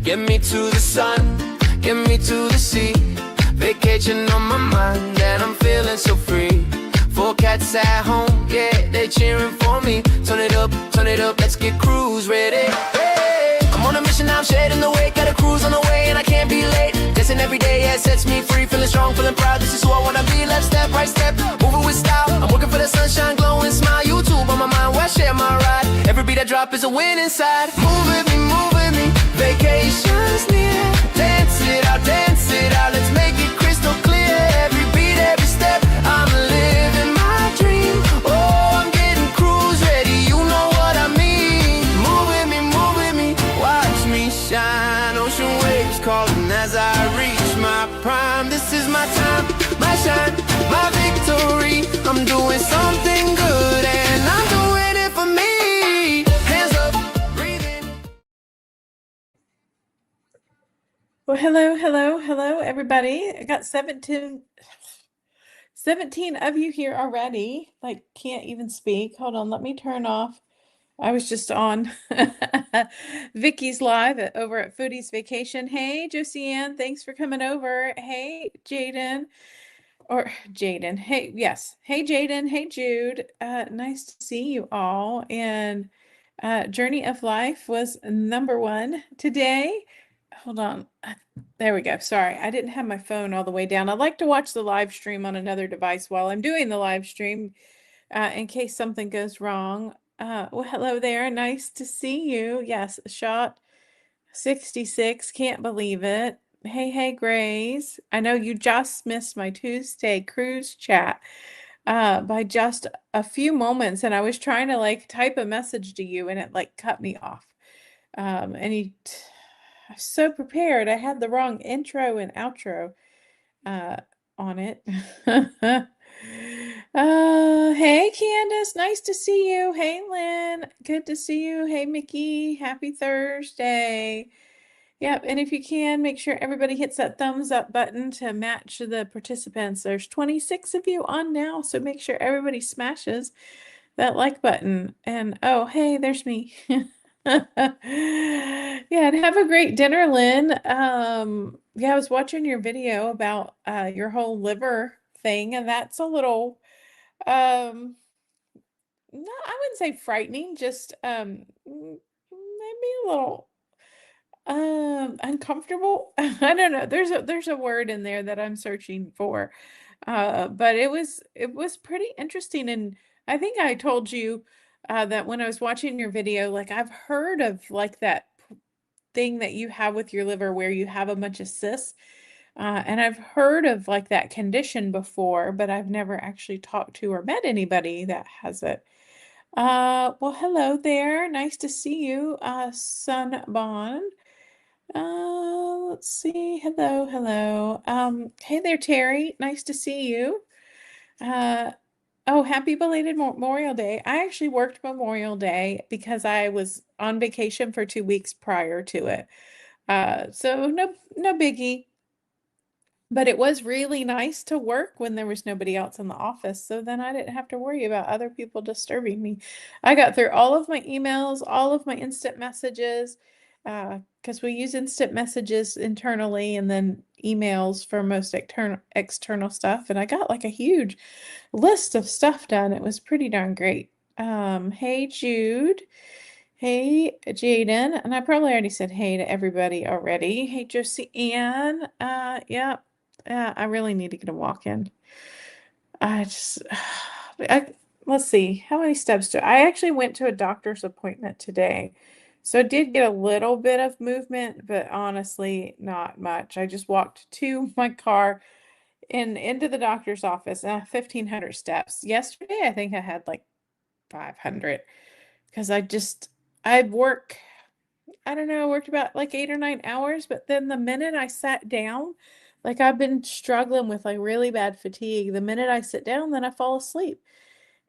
Get me to the sun, get me to the sea. Vacation on my mind and I'm feeling so free. 4 cats at home, yeah, they cheering for me. Turn it up, let's get cruise ready. Hey, I'm on a mission now, I'm shedding the weight. Got a cruise on the way and I can't be late. Dancing every day, yeah, sets me free. Feeling strong, feeling proud, this is who I wanna be. Left step, right step, moving with style. I'm working for the sunshine, glowing smile. YouTube on my mind, where I share my ride. Every beat I drop is a win inside. Move with me, vacation's near. Dance it out, let's make it crystal clear. Every beat, every step, I'm living my dream. Oh, I'm getting cruise ready, you know what I mean. Move with me, watch me shine. Ocean waves calling as I reach my prime. This is my time, my shine, my victory. I'm doing something good and I'm doing it for me. Hands up, breathing. Well, hello, everybody. I got 17 of you here already. Like, can't even speak. Hold on, let me turn off. I was just on Vicky's live over at Foodie's Vacation. Hey, Josiane, thanks for coming over. Hey, Jaden. Hey, yes. Hey, Jaden. Hey, Jude. Nice to see you all. And Journey of Life was #1 today. Hold on. There we go. Sorry, I didn't have my phone all the way down. I like to watch the live stream on another device while I'm doing the live stream in case something goes wrong. Well, hello there. Nice to see you. Yes, shot 66. Can't believe it. Hey, Grace. I know you just missed my Tuesday cruise chat by just a few moments, and I was trying to like type a message to you and it like cut me off. And I was so prepared. I had the wrong intro and outro on it. Hey Candace, nice to see you. Hey Lynn, good to see you. Hey Mickey, happy Thursday. Yep, and if you can, make sure everybody hits that thumbs up button to match the participants. There's 26 of you on now, so make sure everybody smashes that like button. And oh, hey, there's me. Yeah, and have a great dinner, Lynn. Yeah, I was watching your video about your whole liver thing, and that's a little no, I wouldn't say frightening, just maybe a little uncomfortable. I don't know. There's a word in there that I'm searching for. But it was pretty interesting, and I think I told you that when I was watching your video, like I've heard of like that thing that you have with your liver where you have a bunch of cysts. And I've heard of like that condition before, but I've never actually talked to or met anybody that has it. Well, hello there. Nice to see you, Sunbon. Let's see. Hello. Hey there, Terry. Nice to see you. Oh, happy belated Memorial Day. I actually worked Memorial Day because I was on vacation for 2 weeks prior to it. So no biggie. But it was really nice to work when there was nobody else in the office. So then I didn't have to worry about other people disturbing me. I got through all of my emails, all of my instant messages, because we use instant messages internally and then emails for most external stuff. And I got like a huge list of stuff done. It was pretty darn great. Hey, Jude. Hey, Jaden. And I probably already said hey to everybody already. Hey, Josie Ann. Yeah. I really need to get a walk in. I just, let's see, how many steps do I actually went to a doctor's appointment today. So I did get a little bit of movement, but honestly, not much. I just walked to my car and into the doctor's office, 1,500 steps. Yesterday, I think I had like 500 because I work, I don't know, I worked about like 8 or 9 hours, but then the minute I sat down, like I've been struggling with like really bad fatigue. The minute I sit down, then I fall asleep.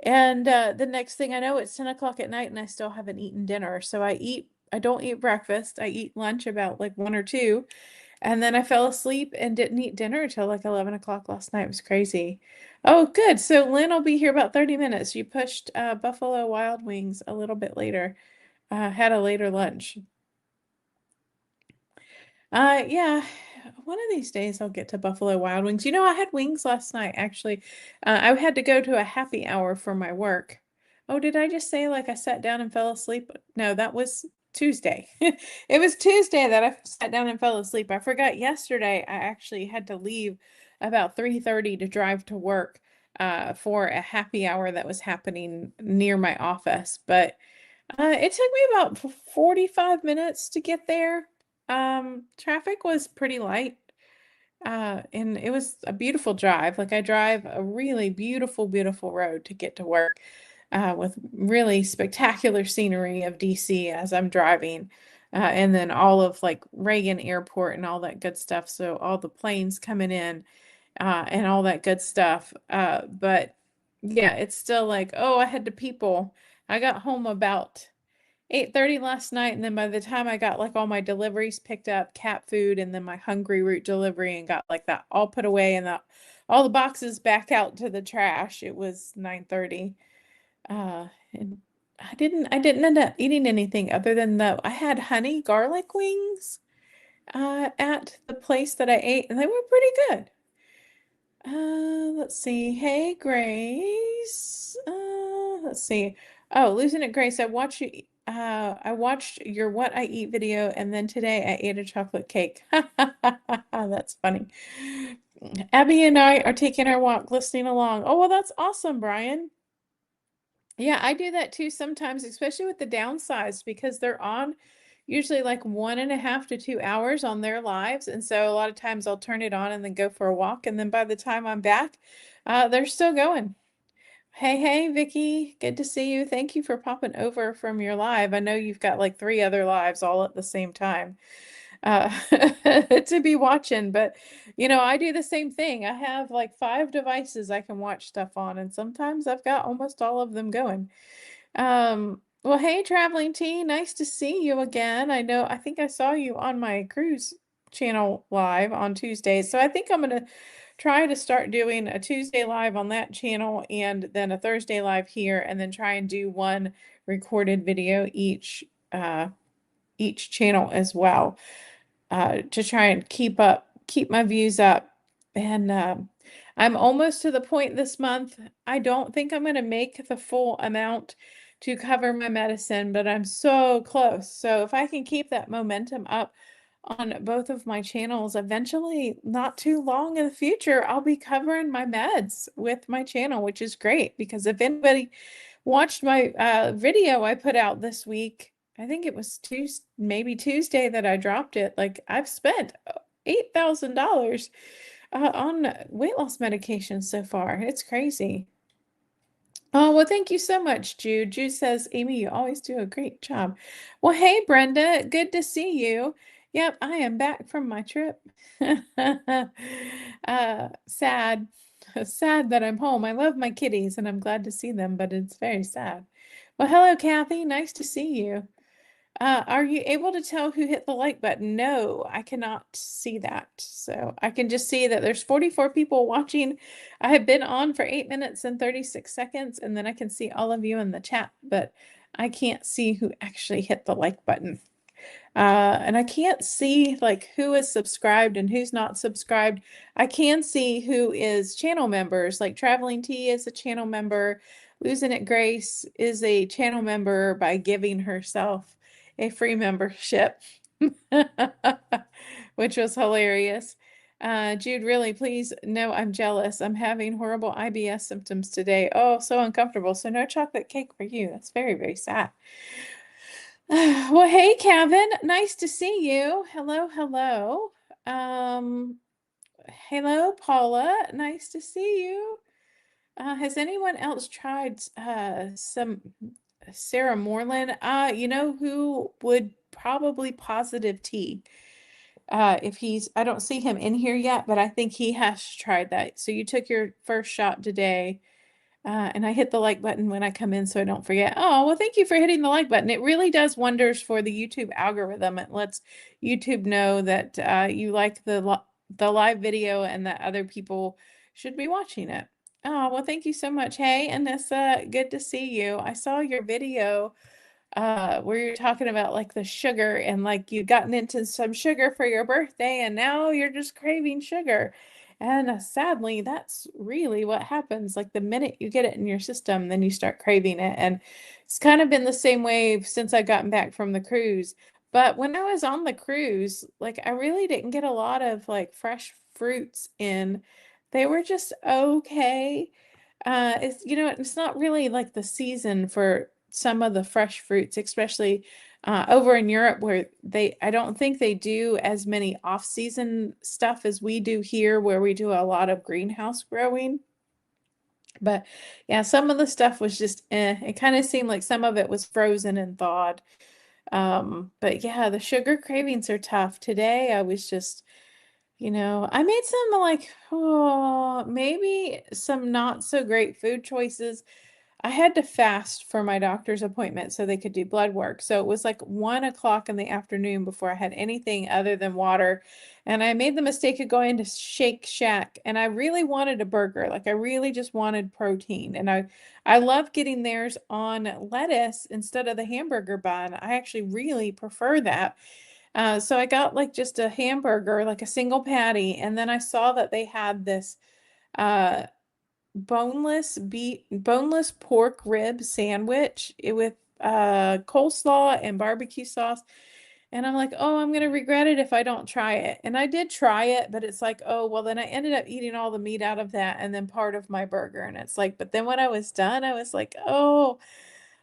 And the next thing I know, it's 10 o'clock at night and I still haven't eaten dinner. So I don't eat breakfast. I eat lunch about like 1 or 2. And then I fell asleep and didn't eat dinner until like 11 o'clock last night. It was crazy. Oh, good. So Lynn will be here about 30 minutes. You pushed Buffalo Wild Wings a little bit later. Had a later lunch. Yeah, one of these days I'll get to Buffalo Wild Wings. You know, I had wings last night, actually. I had to go to a happy hour for my work. Oh, did I just say like I sat down and fell asleep? No, that was Tuesday. It was Tuesday that I sat down and fell asleep. I forgot yesterday I actually had to leave about 3:30 to drive to work for a happy hour that was happening near my office. But it took me about 45 minutes to get there. Traffic was pretty light, and it was a beautiful drive. Like I drive a really beautiful, beautiful road to get to work, with really spectacular scenery of DC as I'm driving, and then all of like Reagan Airport and all that good stuff. So all the planes coming in, and all that good stuff. But yeah, it's still like, oh, I had to people. I got home about 8:30 last night, and then by the time I got like all my deliveries picked up, cat food, and then my Hungryroot delivery, and got like that all put away and all the boxes back out to the trash, it was 9:30. And I didn't end up eating anything other than I had honey garlic wings at the place that I ate, and they were pretty good. Let's see. Hey, Grace. Let's see. Oh, losing it, Grace. I watched your what I eat video, and then today I ate a chocolate cake. That's funny. Abby and I are taking our walk, listening along. Oh, well, that's awesome, Brian. Yeah, I do that too sometimes, especially with the downsized because they're on usually like 1.5 to 2 hours on their lives. And so a lot of times I'll turn it on and then go for a walk. And then by the time I'm back, they're still going. Hey, hey, Vicky, good to see you. Thank you for popping over from your live. I know you've got like 3 other lives all at the same time uh, to be watching, but I do the same thing. I have like 5 devices I can watch stuff on, and sometimes I've got almost all of them going. Well, hey, Traveling T, nice to see you again. I think I saw you on my cruise channel live on Tuesdays, so I think I'm gonna try to start doing a Tuesday live on that channel and then a Thursday live here, and then try and do one recorded video each channel as well, to try and keep my views up. And I'm almost to the point this month. I don't think I'm going to make the full amount to cover my medicine, but I'm so close. So if I can keep that momentum up on both of my channels, eventually, not too long in the future, I'll be covering my meds with my channel, which is great because if anybody watched my video I put out this week, I think it was maybe Tuesday that I dropped it. Like I've spent $8,000 on weight loss medication so far. It's crazy. Oh, well, thank you so much, Jude. Jude says, Amy, you always do a great job. Well, hey, Brenda, good to see you. Yep, I am back from my trip. Sad. Sad that I'm home. I love my kitties and I'm glad to see them, but it's very sad. Well, hello, Kathy. Nice to see you. Are you able to tell who hit the like button? No, I cannot see that. So I can just see that there's 44 people watching. I have been on for 8 minutes and 36 seconds, and then I can see all of you in the chat, but I can't see who actually hit the like button. And I can't see like who is subscribed and who's not subscribed. I can see who is channel members, like Traveling T is a channel member. Losing It Grace is a channel member by giving herself a free membership, which was hilarious. Jude, really, please, no, I'm jealous. I'm having horrible IBS symptoms today. Oh, so uncomfortable. So no chocolate cake for you. That's very, very sad. Well, hey, Kevin, nice to see you. Hello, hello. Hello, Paula, nice to see you. Has anyone else tried some Sarah Moreland? You know who would probably positive tea? If I don't see him in here yet, but I think he has tried that. So you took your first shot today. And I hit the like button when I come in so I don't forget. Oh, well, thank you for hitting the like button. It really does wonders for the YouTube algorithm. It lets YouTube know that you like the live video and that other people should be watching it. Oh, well, thank you so much. Hey, Anissa, good to see you. I saw your video where you're talking about like the sugar and like you've gotten into some sugar for your birthday and now you're just craving sugar. And sadly, that's really what happens. Like the minute you get it in your system, then you start craving it. And it's kind of been the same way since I've gotten back from the cruise. But when I was on the cruise, like I really didn't get a lot of like fresh fruits in. They were just okay. It's it's not really like the season for some of the fresh fruits, especially over in Europe where I don't think they do as many off-season stuff as we do here, where we do a lot of greenhouse growing. But yeah, some of the stuff was just it kind of seemed like some of it was frozen and thawed. But yeah, the sugar cravings are tough. Today I was just I made some like, oh, maybe some not so great food choices. I had to fast for my doctor's appointment so they could do blood work. So it was like 1 o'clock in the afternoon before I had anything other than water. And I made the mistake of going to Shake Shack and I really wanted a burger. Like I really just wanted protein. And I love getting theirs on lettuce instead of the hamburger bun. I actually really prefer that. So I got like just a hamburger, like a single patty, and then I saw that they had this uh boneless pork rib sandwich with coleslaw and barbecue sauce. And I'm like, oh, I'm gonna regret it if I don't try it. And I did try it, but it's like, oh, well, then I ended up eating all the meat out of that and then part of my burger. And it's like, but then when I was done, I was like, oh,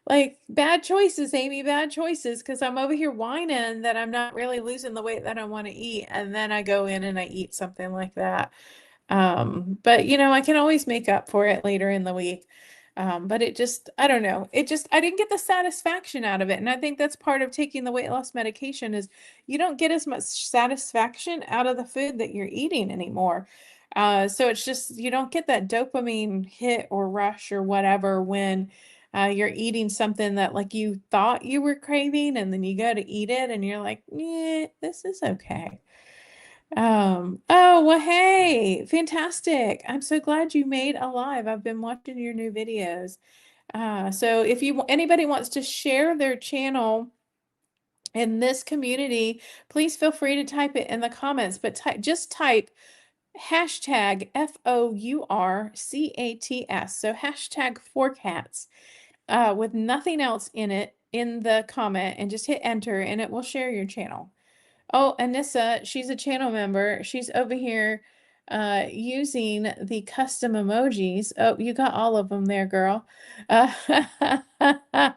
like bad choices, Amy, bad choices, because I'm over here whining that I'm not really losing the weight that I want to eat. And then I go in and I eat something like that. But I can always make up for it later in the week. But it just, I don't know. I didn't get the satisfaction out of it. And I think that's part of taking the weight loss medication is you don't get as much satisfaction out of the food that you're eating anymore. So it's just, you don't get that dopamine hit or rush or whatever when you're eating something that like you thought you were craving and then you go to eat it and you're like, yeah, this is okay. Oh, well, hey, fantastic. I'm so glad you made a live. I've been watching your new videos. So if anybody wants to share their channel in this community, please feel free to type it in the comments, but just type hashtag FOURCATS. So hashtag 4cats with nothing else in it in the comment and just hit enter and it will share your channel. Oh, Anissa, she's a channel member. She's over here using the custom emojis. Oh, you got all of them there, girl. Uh, that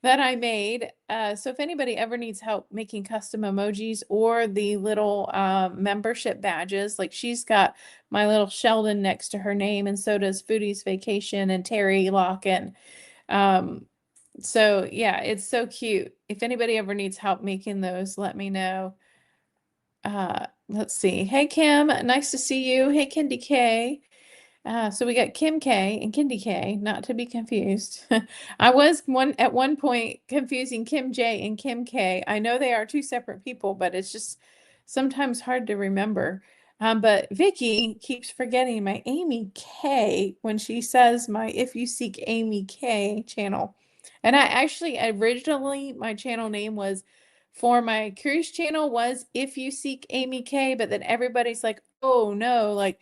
I made. So if anybody ever needs help making custom emojis or the little membership badges, like she's got my little Sheldon next to her name, and so does Foodie's Vacation and Terry Locken. Um, so yeah, it's so cute. If anybody ever needs help making those, let me know. Let's see. Hey, Kim, nice to see you. Hey, Kindy K. So we got Kim K and Kindy K, not to be confused. I was at one point confusing Kim J and Kim K. I know they are two separate people, but it's just sometimes hard to remember. But Vicky keeps forgetting my Amy K when she says my If You Seek Amy K channel. And I actually originally my channel name was for my cruise channel was If You Seek Amy K, but then everybody's like, oh no, like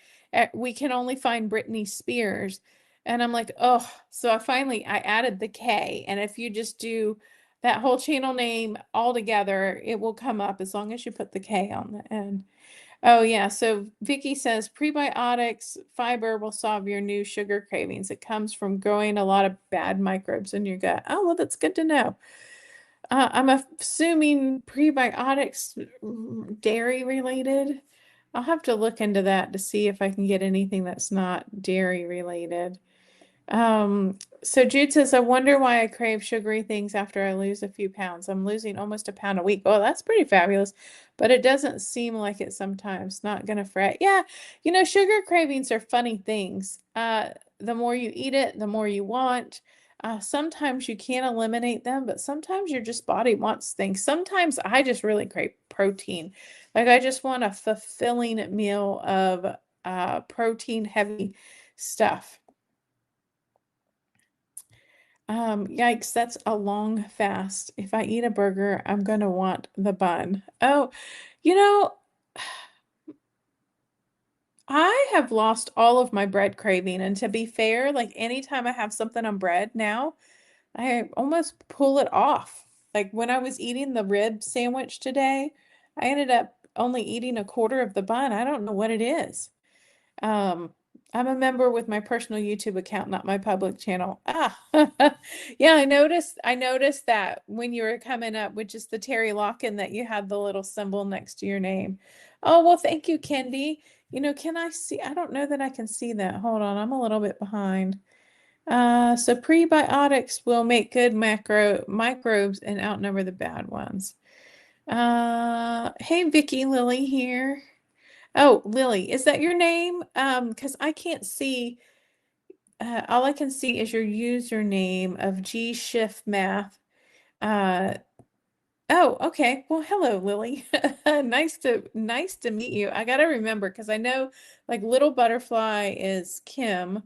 we can only find Britney Spears. And I'm like, oh, so I added the K. And if you just do that whole channel name all together, it will come up as long as you put the K on the end. Oh yeah, so Vicky says prebiotics fiber will solve your new sugar cravings. It comes from growing a lot of bad microbes in your gut. Oh, well, that's good to know. I'm assuming prebiotics dairy related. I'll have to look into that to see if I can get anything that's not dairy related. So Jude says, I wonder why I crave sugary things after I lose a few pounds. I'm losing almost a pound a week. Oh, that's pretty fabulous. But it doesn't seem like it sometimes. Not gonna fret. Yeah, sugar cravings are funny things. The more you eat it, the more you want. Sometimes you can't eliminate them, but sometimes your just body wants things. Sometimes I just really crave protein. Like I just want a fulfilling meal of protein heavy stuff. Yikes, that's a long fast. If I eat a burger, I'm gonna want the bun. Oh, you know, I have lost all of my bread craving, and to be fair, like anytime I have something on bread now, I almost pull it off. Like when I was eating the rib sandwich today, I ended up only eating a quarter of the bun. I don't know what it is. Um, I'm a member with my personal YouTube account, not my public channel. Ah, yeah, I noticed that when you were coming up, which is the Terry Locken, that you had the little symbol next to your name. Oh, well, thank you, Kendi. Can I see? I don't know that I can see that. Hold on, I'm a little bit behind. So prebiotics will make good microbes and outnumber the bad ones. Hey, Vicky Lily here. Oh, Lily, is that your name? Because I can't see. All I can see is your username of G Shift Math. Uh, oh, okay. Well, hello, Lily. Nice to meet you. I gotta remember because I know like Little Butterfly is Kim.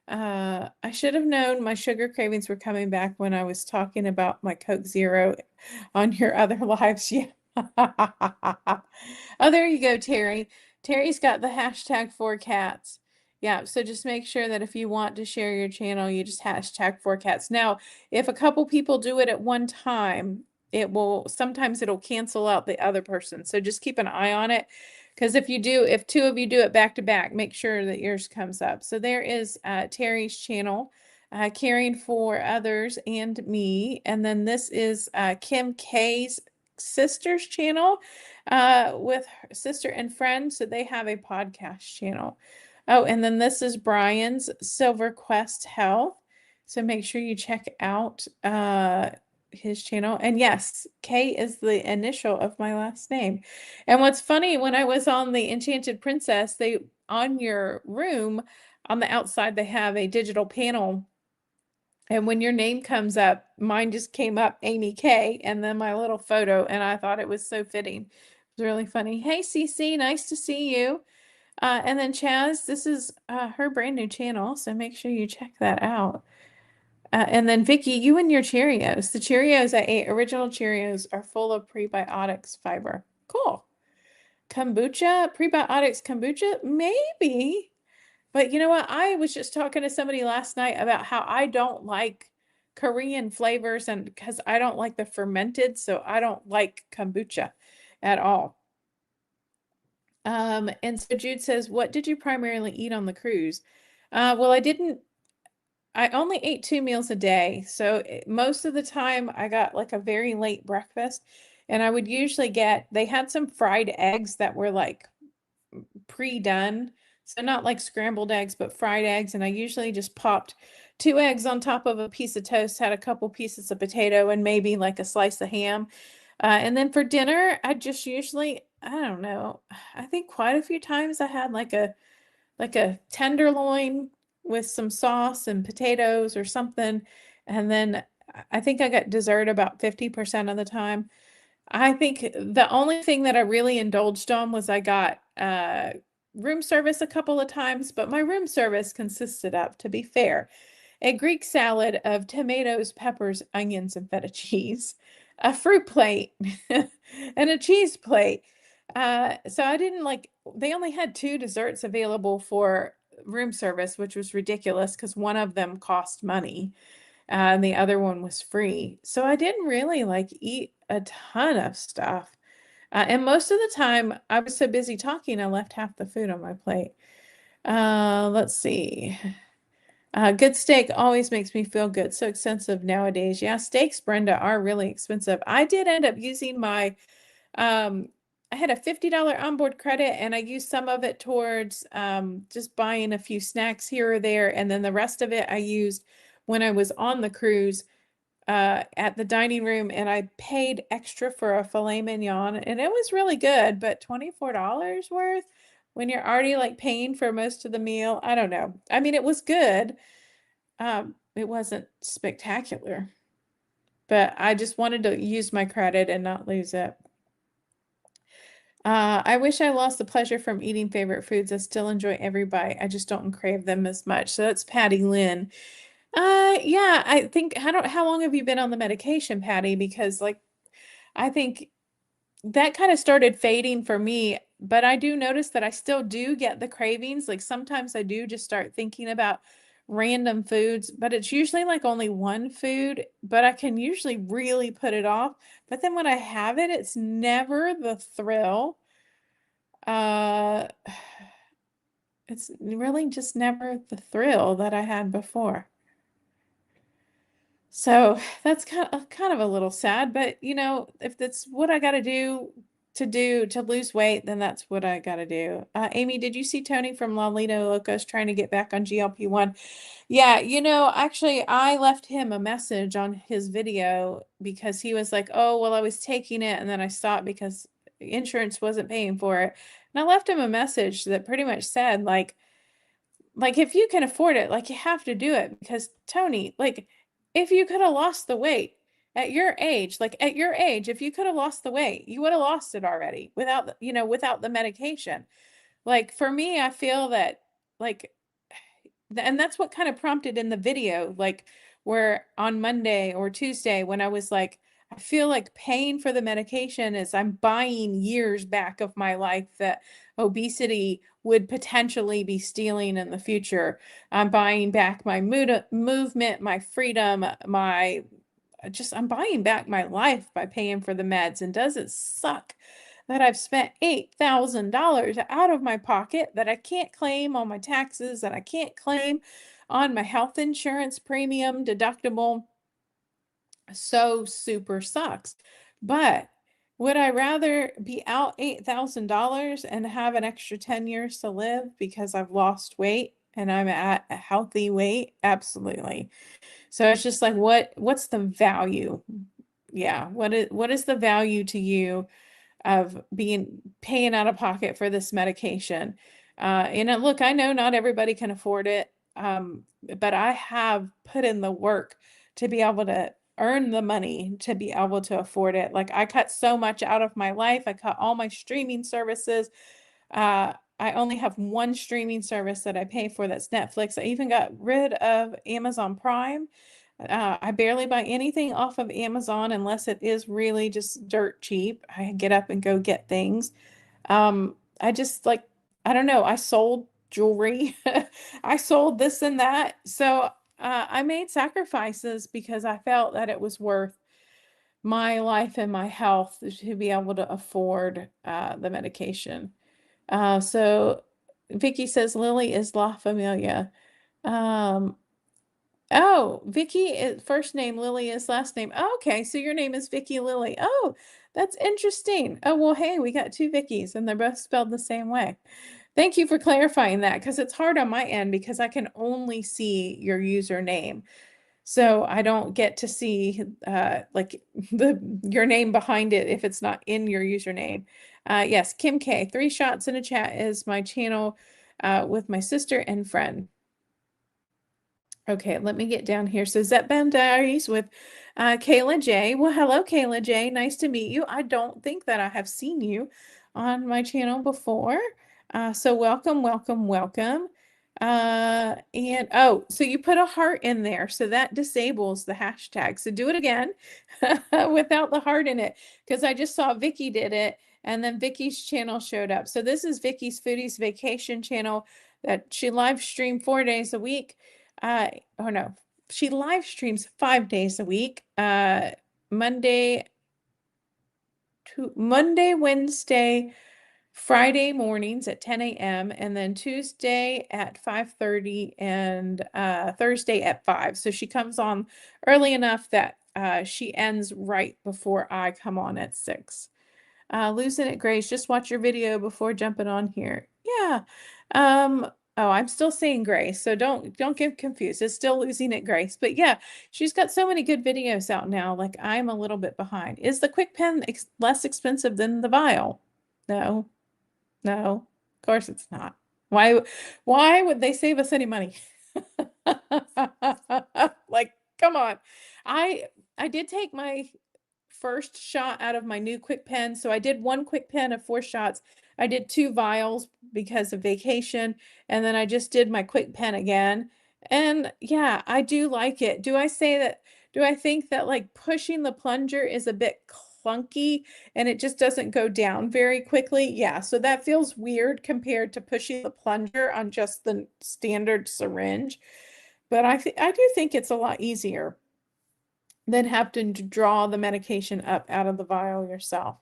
I should have known my sugar cravings were coming back when I was talking about my Coke Zero on your other lives. Yeah. Oh, there you go, Terry. Terry's got the hashtag for cats. Yeah, so just make sure that if you want to share your channel, you just hashtag for cats. Now, if a couple people do it at one time, sometimes it'll cancel out the other person. So just keep an eye on it. Because if two of you do it back to back, make sure that yours comes up. So there is Terry's channel, Caring for Others and Me. And then this is Kim K's sister's channel with her sister and friend. So they have a podcast channel. Oh, and then this is Brian's Silver Quest Health. So make sure you check out his channel. And yes, K is the initial of my last name. And what's funny, when I was on the Enchanted Princess, on your room on the outside, they have a digital panel. And when your name comes up, mine just came up, Amy K, and then my little photo. And I thought it was so fitting. It was really funny. Hey, Cece, nice to see you. And then Chaz, this is her brand new channel, so make sure you check that out. And then Vicky, you and your Cheerios. The Cheerios I ate, original Cheerios, are full of prebiotics fiber. Cool. Kombucha, prebiotics kombucha? Maybe. But you know what? I was just talking to somebody last night about how I don't like Korean flavors, and because I don't like the fermented, so I don't like kombucha at all. And so Jude says, what did you primarily eat on the cruise? Well, I only ate 2 meals a day. So most of the time I got like a very late breakfast, and I would usually they had some fried eggs that were like pre-done. So not like scrambled eggs, but fried eggs. And I usually just popped 2 eggs on top of a piece of toast, had a couple pieces of potato and maybe like a slice of ham. And then for dinner, I just usually, I don't know, I think quite a few times I had like a tenderloin with some sauce and potatoes or something. And then I think I got dessert about 50% of the time. I think the only thing that I really indulged on was I got room service a couple of times, but my room service consisted of, to be fair, a Greek salad of tomatoes, peppers, onions, and feta cheese, a fruit plate, and a cheese plate. So I didn't like, they only had 2 desserts available for room service, which was ridiculous because one of them cost money and the other one was free. So I didn't really like eat a ton of stuff. And most of the time I was so busy talking, I left half the food on my plate. Let's see. Good steak always makes me feel good. So expensive nowadays. Yeah, steaks, Brenda, are really expensive. I did end up using um, I had a $50 onboard credit, and I used some of it towards just buying a few snacks here or there. And then the rest of it I used when I was on the cruise at the dining room, and I paid extra for a filet mignon, and it was really good, but $24 worth when you're already like paying for most of the meal, I don't know. I mean, it was good. It wasn't spectacular, but I just wanted to use my credit and not lose it. I wish I lost the pleasure from eating favorite foods. I still enjoy every bite. I just don't crave them as much. So that's Patty Lynn. Yeah, I think, how long have you been on the medication, Patty? Because like, I think that kind of started fading for me, but I do notice that I still do get the cravings. Like sometimes I do just start thinking about random foods, but it's usually like only one food, but I can usually really put it off. But then when I have it, it's never the thrill. Uh, it's really just never the thrill that I had before. So that's kind of a little sad, but you know, if that's what I got to do to lose weight, then that's what I got to do. Amy, did you see Tony from Lolita Locos trying to get back on GLP-1? Yeah, you know, actually, I left him a message on his video because he was like, "Oh, well, I was taking it and then I stopped because insurance wasn't paying for it." And I left him a message that pretty much said like if you can afford it, like you have to do it because Tony, like if you could have lost the weight at your age, like at your age, if you could have lost the weight, you would have lost it already without, without the medication. Like for me, I feel that like and that's what kind of prompted in the video, like where on Monday or Tuesday when I was like, I feel like paying for the medication is I'm buying years back of my life that obesity would potentially be stealing in the future. I'm buying back my movement, my freedom, my just I'm buying back my life by paying for the meds. And does it suck that I've spent $8,000 out of my pocket that I can't claim on my taxes, that I can't claim on my health insurance premium deductible? So super sucks. But would I rather be out $8,000 and have an extra 10 years to live because I've lost weight and I'm at a healthy weight? Absolutely. So it's just like what's the value? Yeah, what is the value to you of being paying out of pocket for this medication? Look, I know not everybody can afford it, but I have put in the work to be able to earn the money to be able to afford it. Like I cut so much out of my life. I cut all my streaming services. I only have one streaming service that I pay for, that's Netflix. I even got rid of Amazon Prime. I barely buy anything off of Amazon unless it is really just dirt cheap. I get up and go get things. I just like, I don't know, I sold jewelry. I sold this and that. So I made sacrifices because I felt that it was worth my life and my health to be able to afford the medication. So Vicky says Lily is La Familia. Um, oh, Vicky is first name, Lily is last name. Oh, okay, so your name is Vicky Lily. Oh, that's interesting. Oh, well, hey, we got two Vickies and they're both spelled the same way. Thank you for clarifying that because it's hard on my end because I can only see your username. So I don't get to see like your name behind it if it's not in your username. Yes, Kim K. 3 shots in a chat is my channel with my sister and friend. Okay, let me get down here. So Zepbound Diaries with Kayla J. Well, hello, Kayla J. Nice to meet you. I don't think that I have seen you on my channel before. So welcome, welcome, welcome. And oh, so you put a heart in there. So that disables the hashtag. So do it again without the heart in it. Because I just saw Vicky did it. And then Vicky's channel showed up. So this is Vicky's Foodies Vacation channel that she live streamed 4 days a week. Oh no, she live streams 5 days a week. Monday Wednesday, Friday mornings at 10 a.m. and then Tuesday at 5:30 and Thursday at 5. So she comes on early enough that she ends right before I come on at 6. Losing it, Grace. Just watch your video before jumping on here. Yeah. Oh, I'm still saying Grace, so don't get confused. It's still losing it, Grace. But yeah, she's got so many good videos out now. Like I'm a little bit behind. Is the Kwikpen less expensive than the vial? No, no, of course it's not. Why would they save us any money? Like, come on. I I did take my first shot out of my new Kwikpen. So I did one Kwikpen of 4 shots. I did 2 vials because of vacation. And then I just did my Kwikpen again. And yeah, I do like it. Do I think that like pushing the plunger is a bit clunky and it just doesn't go down very quickly? Yeah, so that feels weird compared to pushing the plunger on just the standard syringe. But I do think it's a lot easier than having to draw the medication up out of the vial yourself.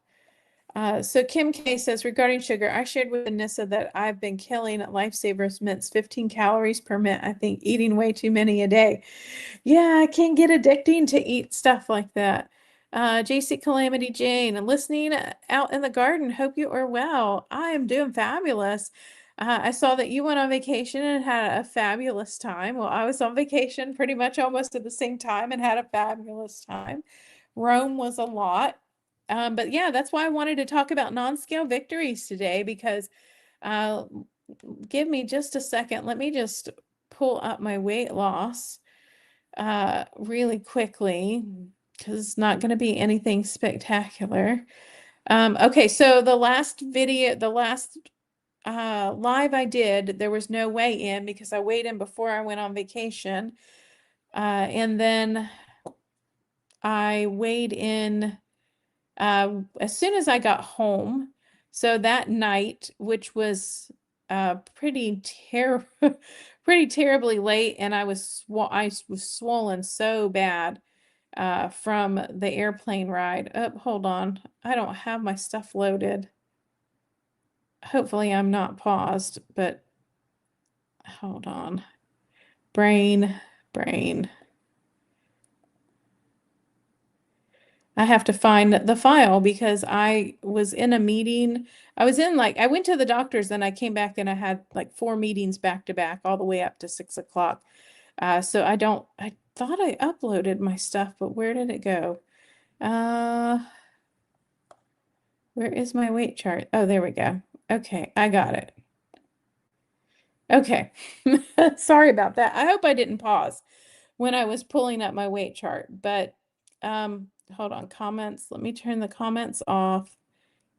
So Kim K says, regarding sugar, I shared with Anissa that I've been killing Lifesavers mints, 15 calories per mint. I think eating way too many a day. Yeah, it can get addicting to eat stuff like that. JC Calamity Jane, listening out in the garden. Hope you are well. I am doing fabulous. I saw that you went on vacation and had a fabulous time. Well, I was on vacation pretty much almost at the same time and had a fabulous time. Rome was a lot. But yeah, that's why I wanted to talk about non-scale victories today because uh, give me just a second. Let me just pull up my weight loss really quickly because it's not going to be anything spectacular. Okay, so the last video, the last live I did, there was no weigh in because I weighed in before I went on vacation. And then I weighed in as soon as I got home. So that night, which was pretty terribly late, and I was swollen so bad from the airplane ride. Oh, hold on. I don't have my stuff loaded. Hopefully I'm not paused, but hold on. Brain. I have to find the file because I was in a meeting. I went to the doctor's, then I came back and I had like 4 meetings back to back all the way up to 6 o'clock. So I thought I uploaded my stuff, but where did it go? Uh, where is my weight chart? Oh, there we go. Okay, I got it. Okay. Sorry about that. I hope I didn't pause when I was pulling up my weight chart, but hold on, comments. Let me turn the comments off.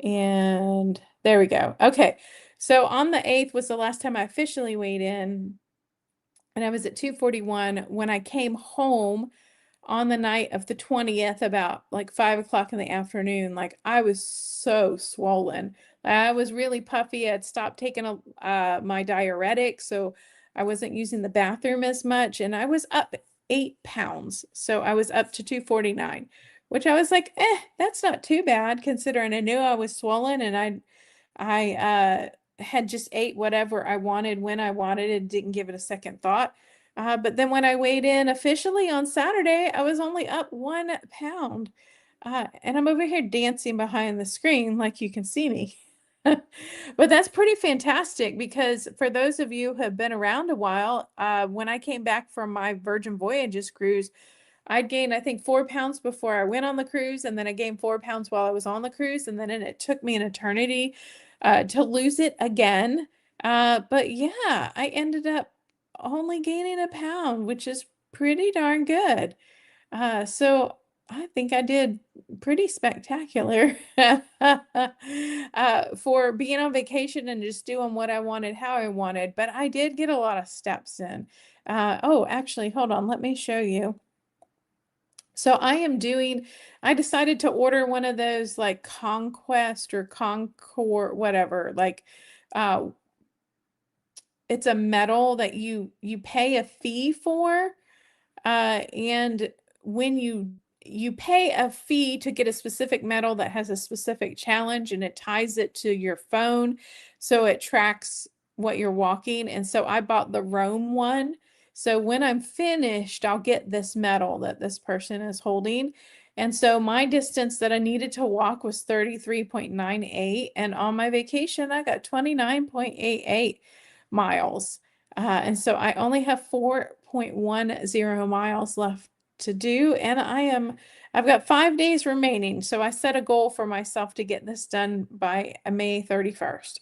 And there we go. Okay. So on the 8th was the last time I officially weighed in, and I was at 241. When I came home on the night of the 20th, about like 5 o'clock in the afternoon, like I was so swollen. I was really puffy. I'd stopped taking my diuretic, so I wasn't using the bathroom as much, and I was up 8 pounds. So I was up to 249, which I was like, that's not too bad considering I knew I was swollen and I had just ate whatever I wanted when I wanted it, didn't give it a second thought. But then when I weighed in officially on Saturday, I was only up 1 pound. And I'm over here dancing behind the screen like you can see me. But that's pretty fantastic because for those of you who have been around a while, when I came back from my Virgin Voyages cruise, I'd gained, I think, 4 pounds before I went on the cruise, and then I gained 4 pounds while I was on the cruise, and then it took me an eternity to lose it again. But yeah, I ended up only gaining a pound, which is pretty darn good. So I think I did pretty spectacular for being on vacation and just doing what I wanted, how I wanted. But I did get a lot of steps in. Oh, actually, hold on, let me show you. So I decided to order one of those like Conquest or Concord, whatever, like uh it's a medal that you pay a fee for. And when you pay a fee to get a specific medal that has a specific challenge and it ties it to your phone so it tracks what you're walking. And so I bought the Rome one. So when I'm finished, I'll get this medal that this person is holding. And so my distance that I needed to walk was 33.98. And on my vacation, I got 29.88 miles. And so I only have 4.10 miles left to do, and I've got 5 days remaining. So I set a goal for myself to get this done by May 31st.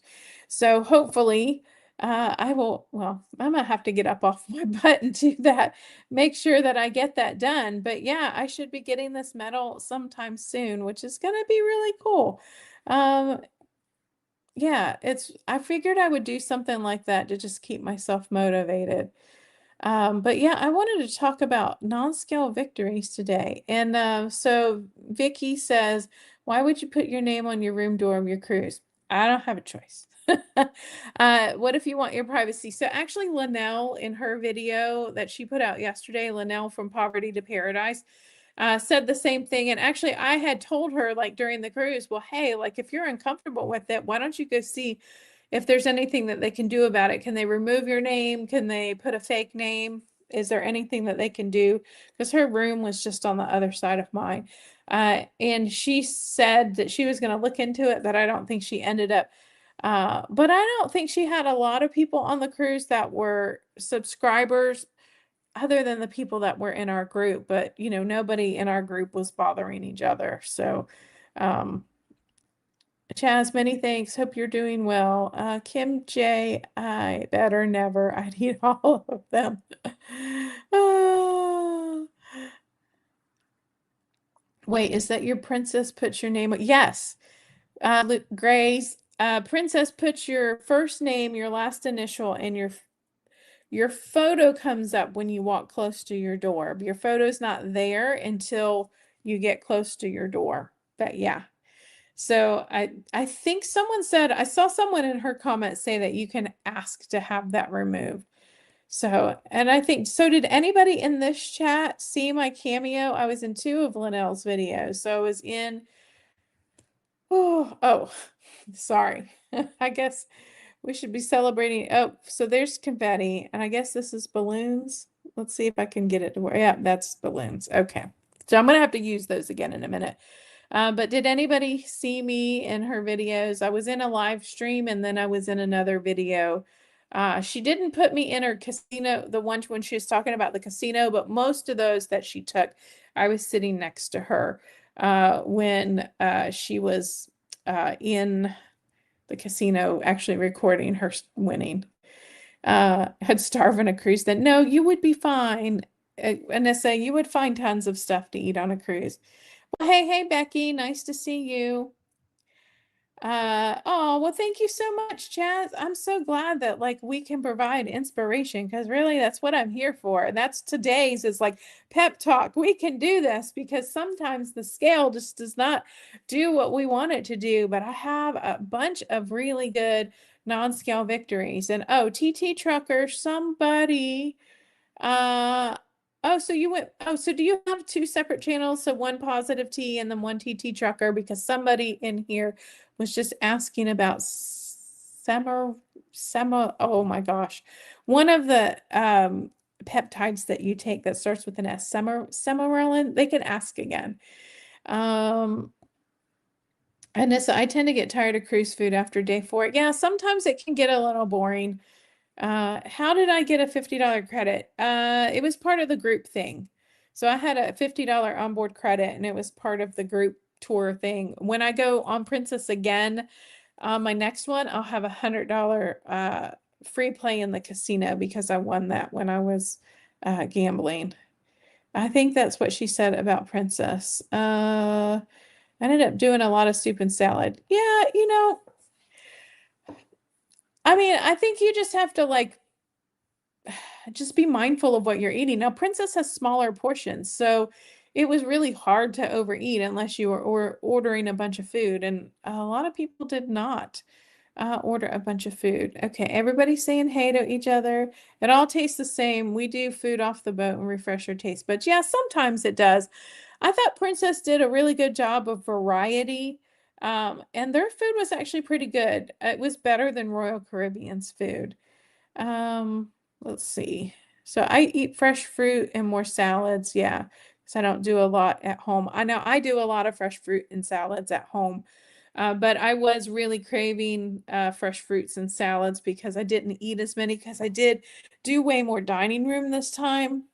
So hopefully, well, I'm gonna have to get up off my butt and do that, make sure that I get that done. But yeah, I should be getting this medal sometime soon, which is gonna be really cool. Um, yeah, I figured I would do something like that to just keep myself motivated. But yeah, I wanted to talk about non-scale victories today. And so Vicky says, why would you put your name on your room door of your cruise? I don't have a choice. What if you want your privacy? So actually, Linnell, in her video that she put out yesterday, Linnell from Poverty to Paradise, said the same thing. And actually, I had told her, like, during the cruise, well, hey, like, if you're uncomfortable with it, why don't you go see if there's anything that they can do about it? Can they remove your name? Can they put a fake name? Is there anything that they can do? Because her room was just on the other side of mine. And she said that she was going to look into it, but I don't think she ended up. But I don't think she had a lot of people on the cruise that were subscribers other than the people that were in our group. But, you know, nobody in our group was bothering each other. So, Chaz, many thanks. Hope you're doing well. Kim J, I better never. I'd eat all of them. Oh. Wait, is that your princess puts your name? Yes. Luke Grace, princess puts your first name, your last initial, and your photo comes up when you walk close to your door. Your photo's not there until you get close to your door. But yeah. So I think someone said, I saw someone in her comments say that you can ask to have that removed. So, and I think, so did anybody in this chat see my cameo? I was in 2 of Linnell's videos. So I was in, oh, sorry. I guess we should be celebrating. Oh, so there's confetti, and I guess this is balloons. Let's see if I can get it to work. Yeah, that's balloons. Okay. So I'm gonna have to use those again in a minute. But did anybody see me in her videos? I was in a live stream and then I was in another video. She didn't put me in her casino, the one when she was talking about the casino, but most of those that she took, I was sitting next to her when she was in the casino actually recording her winning. Had starved on a cruise, then no, you would be fine. Anissa, you would find tons of stuff to eat on a cruise. Well, hey, Becky, nice to see you. Oh, well, thank you so much, Chaz. I'm so glad that like we can provide inspiration because really that's what I'm here for. And that's today's is like pep talk. We can do this because sometimes the scale just does not do what we want it to do. But I have a bunch of really good non-scale victories. And oh, TT Trucker, somebody oh, so you went, oh, so do you have 2 separate channels? So one positive T and then one TT trucker, because somebody in here was just asking about oh my gosh. One of the peptides that you take that starts with an S, semarelin, they can ask again. Anissa, I tend to get tired of cruise food after day 4. Yeah, sometimes it can get a little boring. How did I get a $50 credit? It was part of the group thing. So I had a $50 onboard credit and it was part of the group tour thing. When I go on Princess again, my next one, I'll have $100 free play in the casino because I won that when I was gambling. I think that's what she said about Princess. I ended up doing a lot of soup and salad. Yeah, you know, I mean, I think you just have to like just be mindful of what you're eating. Now, Princess has smaller portions, so it was really hard to overeat unless you were ordering a bunch of food, and a lot of people did not order a bunch of food. Okay, everybody's saying hey to each other. It all tastes the same. We do food off the boat and refresh your taste buds. Yeah, sometimes it does. I thought Princess did a really good job of variety. And their food was actually pretty good. It was better than Royal Caribbean's food. Let's see. So I eat fresh fruit and more salads. Yeah, because I don't do a lot at home. I know I do a lot of fresh fruit and salads at home. But I was really craving fresh fruits and salads because I didn't eat as many because I did do way more dining room this time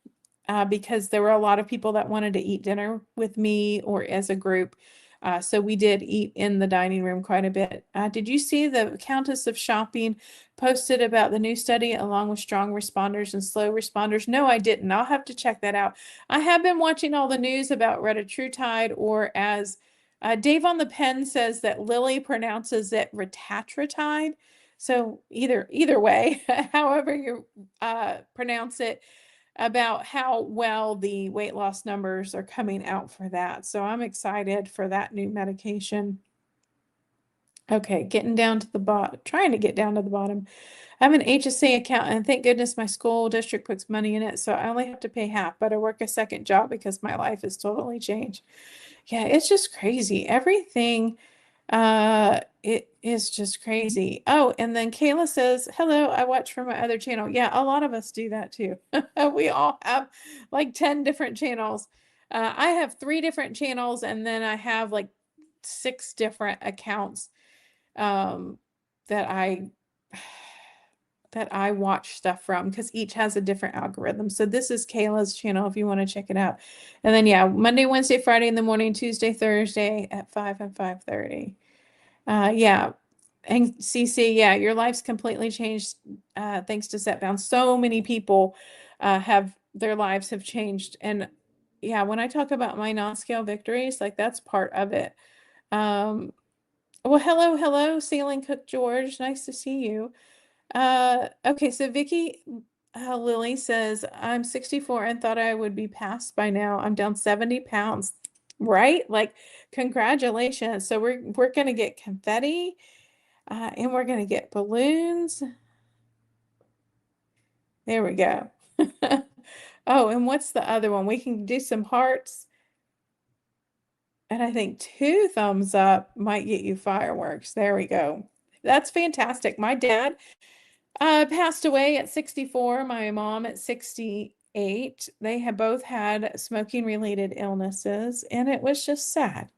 because there were a lot of people that wanted to eat dinner with me or as a group. So we did eat in the dining room quite a bit. Did you see the Countess of Shopping posted about the new study along with strong responders and slow responders? No, I didn't. I'll have to check that out. I have been watching all the news about retatrutide, or as Dave on the Pen says that Lily pronounces it ratatratide. So either way, however you pronounce it, about how well the weight loss numbers are coming out for that. So I'm excited for that new medication. Okay, getting down to the bottom, trying to get down to the bottom. I have an HSA account, and thank goodness my school district puts money in it, so I only have to pay half, but I work a second job because my life has totally changed. Yeah, it's just crazy. Everything, it is just crazy. Oh, and then Kayla says, hello, I watch from my other channel. Yeah, a lot of us do that too. We all have like 10 different channels. I have 3 different channels, and then I have like 6 different accounts um, that I watch stuff from, because each has a different algorithm. So this is Kayla's channel if you want to check it out. And then yeah, Monday, Wednesday, Friday in the morning, Tuesday, Thursday at 5 and 5:30. Yeah. And CC, yeah, your life's completely changed thanks to Zepbound. So many people have their lives have changed. And yeah, when I talk about my non-scale victories, like that's part of it. Well, hello, Sailing Cook George. Nice to see you. Okay, so Vicky Lily says, I'm 64 and thought I would be past by now. I'm down 70 pounds, right? Like, congratulations. So we're gonna get confetti, and we're gonna get balloons. There we go. Oh, and what's the other one? We can do some hearts. And I think 2 thumbs up might get you fireworks. There we go. That's fantastic. My dad passed away at 64, my mom at 68. They had both had smoking related illnesses, and it was just sad.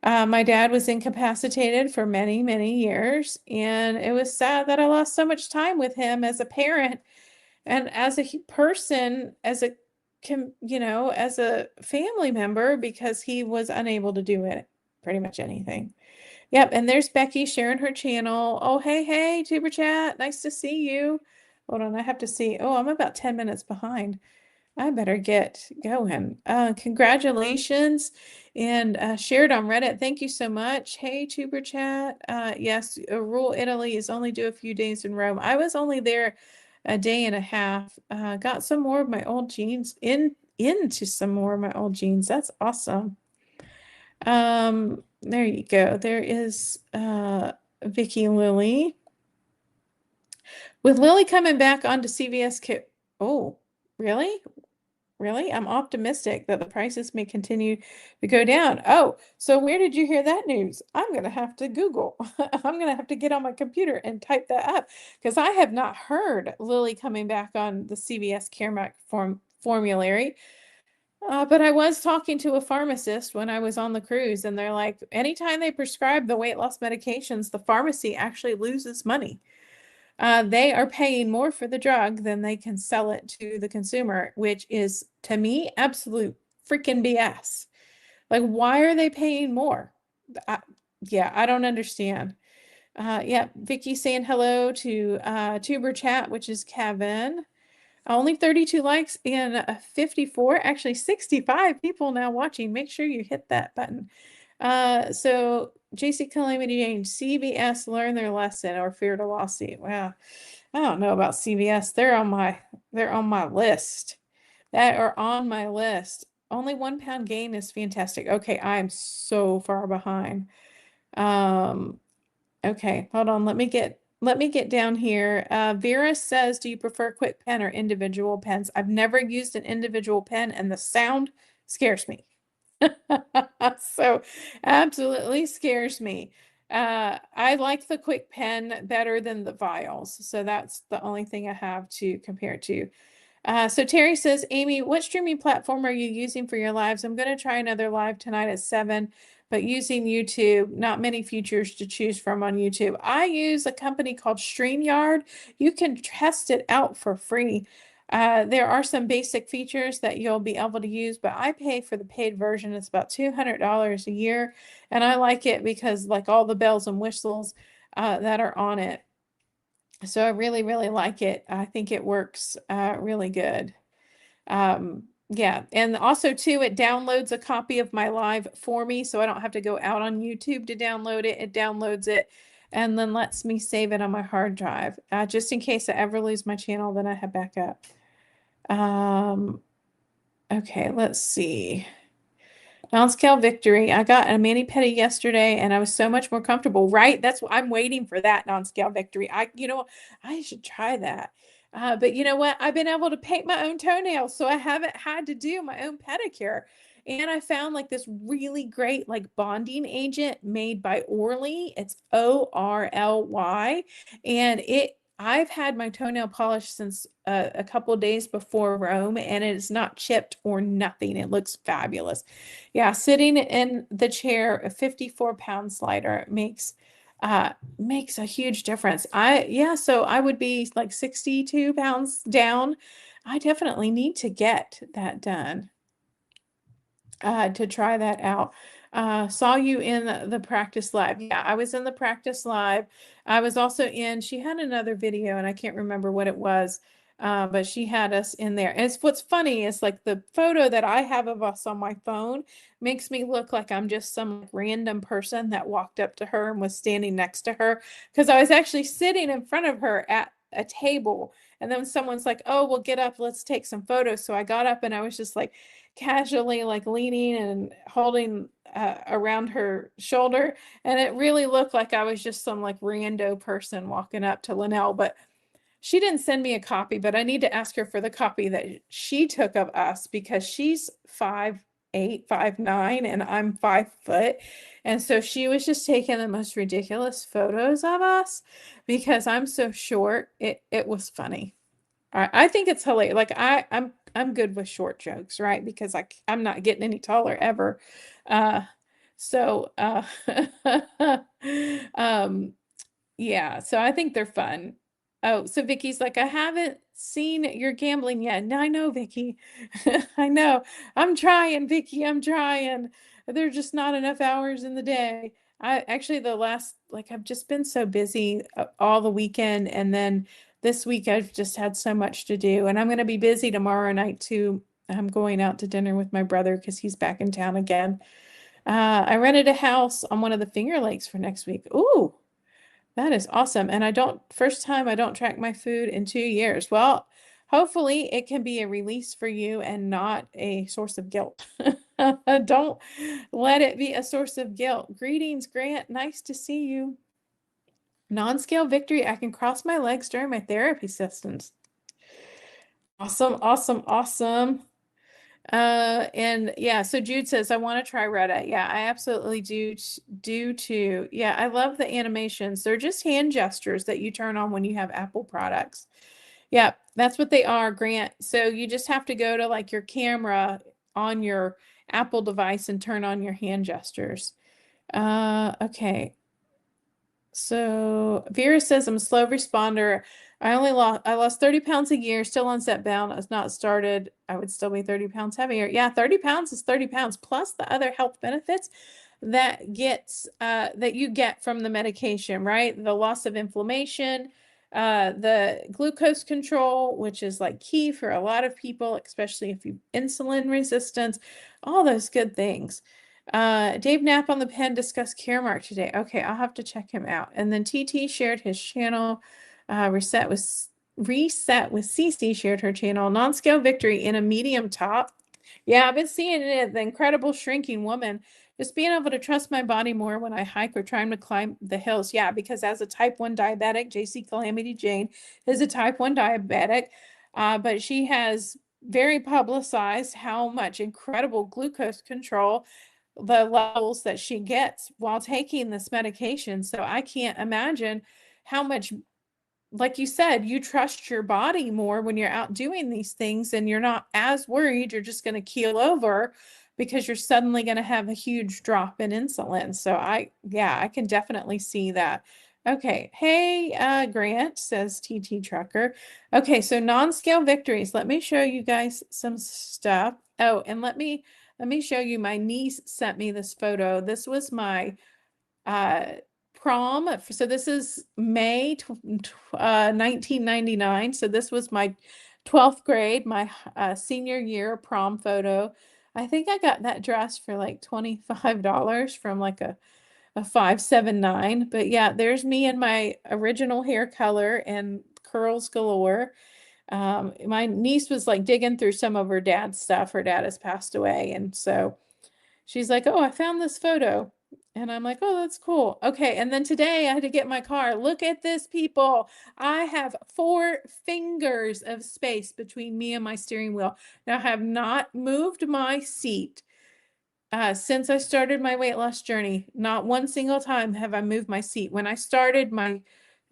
My dad was incapacitated for many, many years, and it was sad that I lost so much time with him as a parent and as a person, as a as a family member, because he was unable to do it pretty much anything. Yep, and there's Becky sharing her channel. Oh, hey, Tuber Chat. Nice to see you. Hold on, I have to see. Oh, I'm about 10 minutes behind. I better get going. Congratulations, and shared on Reddit. Thank you so much. Hey, Tuber Chat. Yes, Rule Italy is only due a few days in Rome. I was only there a day and a half. Got some more of my old jeans into some more of my old jeans. That's awesome. There you go. There is Vicky Lily. With Lily coming back onto CVS Oh, really? Really? I'm optimistic that the prices may continue to go down. Oh, so where did you hear that news? I'm going to have to Google. I'm going to have to get on my computer and type that up, because I have not heard Lily coming back on the CVS CareMac formulary. But I was talking to a pharmacist when I was on the cruise, and they're like, anytime they prescribe the weight loss medications, the pharmacy actually loses money. They are paying more for the drug than they can sell it to the consumer, which is, to me, absolute freaking BS. Like, why are they paying more? Yeah, I don't understand. Yeah, Vicky saying hello to Tuber Chat, which is Kevin. Only 32 likes and 54, actually 65 people now watching. Make sure you hit that button. So JC Calamity Jane, CVS learned their lesson or feared a lawsuit. Wow. I don't know about CVS. They're on my list. That are on my list. Only 1 pound gain is fantastic. Okay, I'm so far behind. Okay, hold on. Let me get down here. Vera says, do you prefer Kwikpen or individual pens? I've never used an individual pen, and the sound scares me. So absolutely scares me. I like the Kwikpen better than the vials. So that's the only thing I have to compare it to. So Terry says, Amy, what streaming platform are you using for your lives? I'm going to try another live tonight at 7, but using YouTube, not many features to choose from on YouTube. I use a company called StreamYard. You can test it out for free. There are some basic features that you'll be able to use, but I pay for the paid version. It's about $200 a year, and I like it because like all the bells and whistles that are on it. So I really, really like it. I think it works really good. Yeah, and also too, it downloads a copy of my live for me, so I don't have to go out on YouTube to download it. It downloads it and then lets me save it on my hard drive, just in case I ever lose my channel, then I have backup. Okay, let's see. Non-scale victory. I got a mani-pedi yesterday and I was so much more comfortable, right? That's what I'm waiting for, that non-scale victory. I should try that. But you know what? I've been able to paint my own toenails, so I haven't had to do my own pedicure. And I found like this really great like bonding agent made by Orly. It's Orly. And I've had my toenail polished since a couple days before Rome, and it's not chipped or nothing. It looks fabulous. Yeah, sitting in the chair, a 54-pound slider makes a huge difference. So I would be like 62 pounds down. I definitely need to get that done, to try that out. Saw you in the practice live. Yeah, I was in the practice live. I was also she had another video and I can't remember what it was, but she had us in there. And what's funny is like the photo that I have of us on my phone makes me look like I'm just some random person that walked up to her and was standing next to her, because I was actually sitting in front of her at a table. And then someone's like, "Oh, well, get up, let's take some photos." So I got up and I was just like casually like leaning and holding around her shoulder, and it really looked like I was just some like rando person walking up to Linnell. But she didn't send me a copy, but I need to ask her for the copy that she took of us, because she's 5'8", 5'9", and I'm 5 foot. And so she was just taking the most ridiculous photos of us because I'm so short. It was funny. I think it's hilarious. Like I'm good with short jokes, right? Because I'm not getting any taller ever. Uh, so um, yeah, so I think they're fun. Oh, so Vicky's like, I haven't seen your gambling yet. No, I know, Vicky. I know. I'm trying, Vicky. I'm trying. There's just not enough hours in the day. I actually I've just been so busy all the weekend, and then this week I've just had so much to do, and I'm going to be busy tomorrow night too. I'm going out to dinner with my brother because he's back in town again. I rented a house on one of the Finger Lakes for next week. Ooh, that is awesome. And first time I don't track my food in 2 years. Well, hopefully it can be a release for you and not a source of guilt. Don't let it be a source of guilt. Greetings, Grant. Nice to see you. Non-scale victory. I can cross my legs during my therapy sessions. Awesome, awesome, awesome. And yeah, so Jude says, I want to try Reddit. Yeah, I absolutely do too. Yeah, I love the animations. They're just hand gestures that you turn on when you have Apple products. Yeah, that's what they are, Grant. So you just have to go to like your camera on your Apple device and turn on your hand gestures. Okay. So Vera says I'm a slow responder. I lost 30 pounds a year, still on Zepbound. It's not started. I would still be 30 pounds heavier. Yeah, 30 pounds is 30 pounds plus the other health benefits that you get from the medication, right? The loss of inflammation, the glucose control, which is like key for a lot of people, especially if you insulin resistance, all those good things. Dave Knapp on the pen discussed Caremark today. Okay, I'll have to check him out. And then TT shared his channel. Reset with CC shared her channel. Non-scale victory in a medium top. Yeah, I've been seeing it. The incredible shrinking woman. Just being able to trust my body more when I hike or trying to climb the hills. Yeah, because as a type 1 diabetic, JC Calamity Jane is a type 1 diabetic, but she has very publicized how much incredible glucose control the levels that she gets while taking this medication. So I can't imagine how much, like you said, you trust your body more when you're out doing these things, and you're not as worried you're just going to keel over because you're suddenly going to have a huge drop in insulin. So I can definitely see that. Okay. Hey, Grant, says TT Trucker. Okay, so non-scale victories. Let me show you guys some stuff. Oh, and let me show you. My niece sent me this photo. This was my prom. So this is May 1999. So this was my 12th grade, my senior year prom photo. I think I got that dress for like $25 from like a 579. But yeah, there's me in my original hair color and curls galore. My niece was like digging through some of her dad's stuff. Her dad has passed away, and so she's like, "Oh, I found this photo." And I'm like, "Oh, that's cool." Okay, and then today I had to get my car. Look at this, people. I have 4 fingers of space between me and my steering wheel. Now, I have not moved my seat since I started my weight loss journey. Not one single time have I moved my seat. When I started, my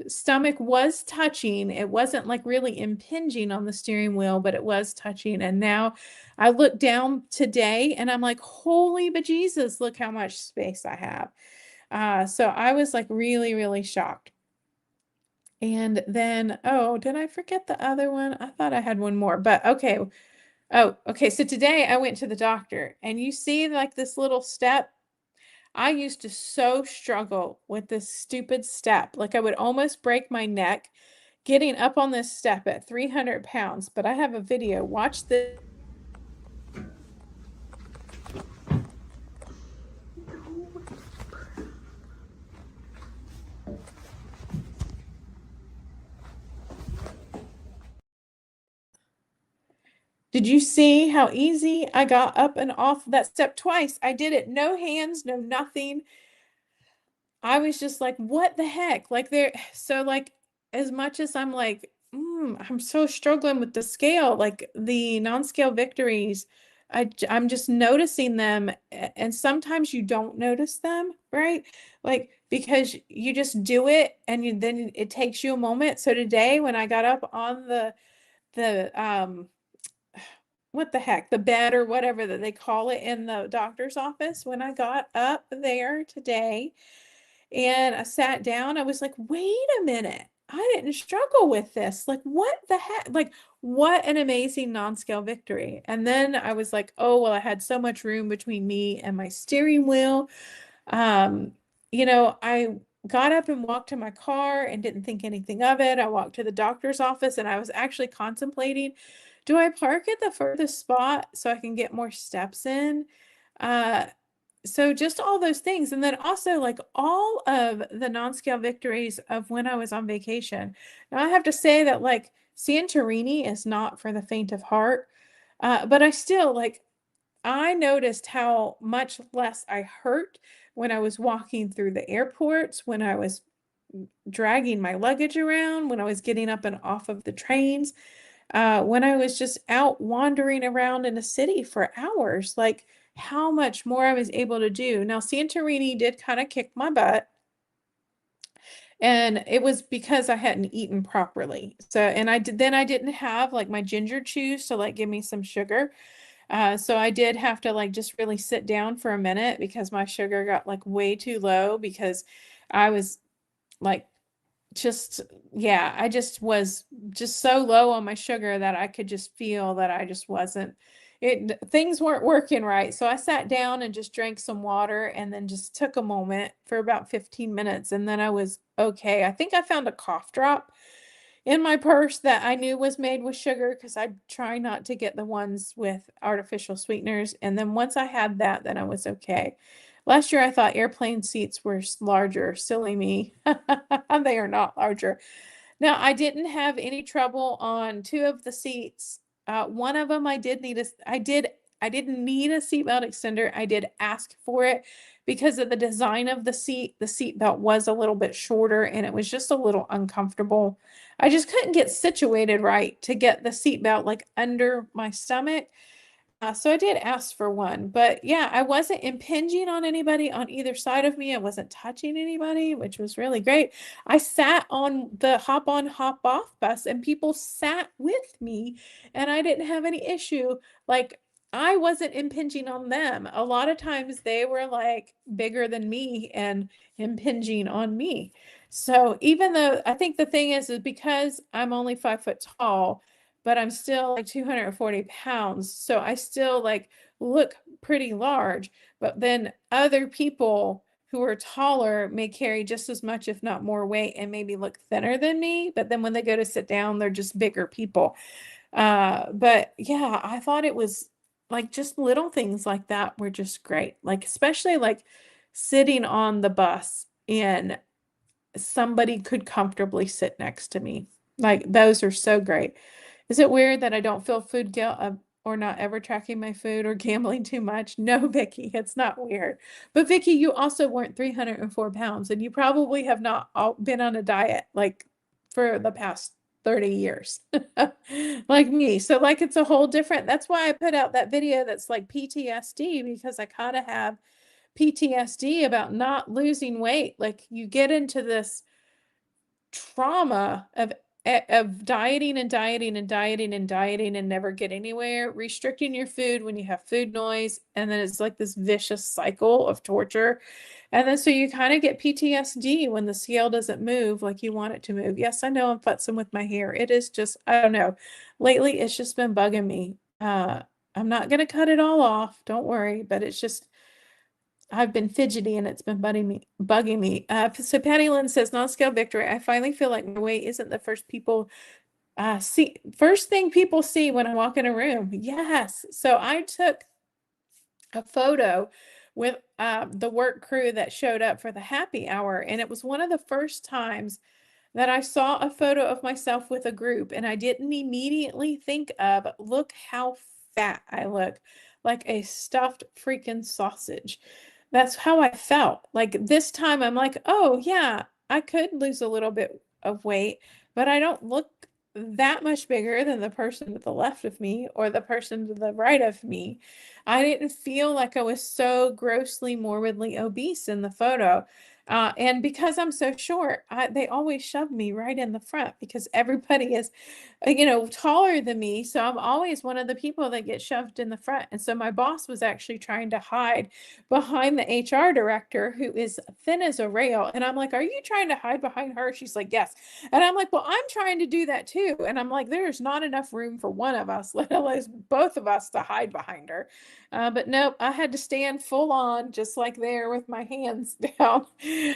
stomach was touching. It wasn't like really impinging on the steering wheel, but it was touching. And now I look down today and I'm like, holy bejesus, look how much space I have. So I was like really, really shocked. And then, oh, did I forget the other one? I thought I had one more, but okay. Oh, okay. So today I went to the doctor, and you see like this little step. I used to so struggle with this stupid step. Like I would almost break my neck getting up on this step at 300 pounds. But I have a video. Watch this. Did you see how easy I got up and off that step twice? I did it. No hands, no nothing. I was just like, what the heck? Like there, so like as much as I'm like, I'm so struggling with the scale, like the non-scale victories, I'm just noticing them, and sometimes you don't notice them, right? Like because you just do it and then it takes you a moment. So today when I got up on the what the heck, the bed or whatever that they call it in the doctor's office, when I got up there today, and I sat down, I was like, wait a minute. I didn't struggle with this. Like, what the heck? Like, what an amazing non-scale victory. And then I was like, oh, well, I had so much room between me and my steering wheel. Um, I got up and walked to my car and didn't think anything of it. I walked to the doctor's office and I was actually contemplating, do I park at the furthest spot so I can get more steps in? Uh, so just all those things. And then also like all of the non-scale victories of when I was on vacation. Now I have to say that like Santorini is not for the faint of heart. But I still like, I noticed how much less I hurt when I was walking through the airports, when I was dragging my luggage around, when I was getting up and off of the trains, when I was just out wandering around in a city for hours, like how much more I was able to do. Now, Santorini did kind of kick my butt, and it was because I hadn't eaten properly. So, and I didn't have like my ginger chews to like give me some sugar. So I did have to like just really sit down for a minute because my sugar got like way too low because I was like just yeah, I just was just so low on my sugar that I could just feel that I just wasn't things weren't working right. So I sat down and just drank some water and then just took a moment for about 15 minutes, and then I was okay. I think I found a cough drop in my purse that I knew was made with sugar because I try not to get the ones with artificial sweeteners. And then once I had that, then I was okay. Last year, I thought airplane seats were larger. Silly me. They are not larger. Now, I didn't have any trouble on 2 of the seats. One of them I didn't need a seatbelt extender. I did ask for it because of the design of the seat. The seat belt was a little bit shorter and it was just a little uncomfortable. I just couldn't get situated right to get the seat belt like under my stomach. So I did ask for one, but yeah, I wasn't impinging on anybody on either side of me. I wasn't touching anybody, which was really great. I sat on the hop on, hop off bus and people sat with me and I didn't have any issue. Like I wasn't impinging on them. A lot of times they were like bigger than me and impinging on me. So even though I think the thing is because I'm only 5 foot tall, but I'm still like 240 pounds. So I still like look pretty large. But then other people who are taller may carry just as much, if not more weight, and maybe look thinner than me. But then when they go to sit down, they're just bigger people. But yeah, I thought it was like just little things like that were just great. Like, especially like sitting on the bus and somebody could comfortably sit next to me. Like those are so great. Is it weird that I don't feel food guilt or not ever tracking my food or gambling too much? No, Vicky, it's not weird. But Vicky, you also weren't 304 pounds and you probably have not been on a diet like for the past 30 years like me. So like it's a whole different, that's why I put out that video that's like PTSD, because I kind of have PTSD about not losing weight. Like you get into this trauma of dieting and dieting and dieting and dieting and never get anywhere, restricting your food when you have food noise, and then it's like this vicious cycle of torture. And then so you kind of get PTSD when the scale doesn't move like you want it to move. Yes, I know I'm futzing with my hair. It is just, I don't know. Lately, it's just been bugging me. I'm not gonna cut it all off, don't worry, but it's just I've been fidgety and it's been bugging me. So Patty Lynn says, non-scale victory. I finally feel like my weight isn't the first thing people see when I walk in a room. Yes. So I took a photo with the work crew that showed up for the happy hour, and it was one of the first times that I saw a photo of myself with a group and I didn't immediately think of, look how fat I look, like a stuffed freaking sausage. That's how I felt. Like this time I'm like, oh yeah, I could lose a little bit of weight, but I don't look that much bigger than the person to the left of me or the person to the right of me. I didn't feel like I was so grossly morbidly obese in the photo. And because I'm so short, they always shove me right in the front because everybody is, taller than me. So I'm always one of the people that get shoved in the front. And so my boss was actually trying to hide behind the HR director, who is thin as a rail. And I'm like, are you trying to hide behind her? She's like, yes. And I'm like, well, I'm trying to do that too. And I'm like, there's not enough room for one of us, let alone both of us to hide behind her. But nope, I had to stand full on, just like there with my hands down,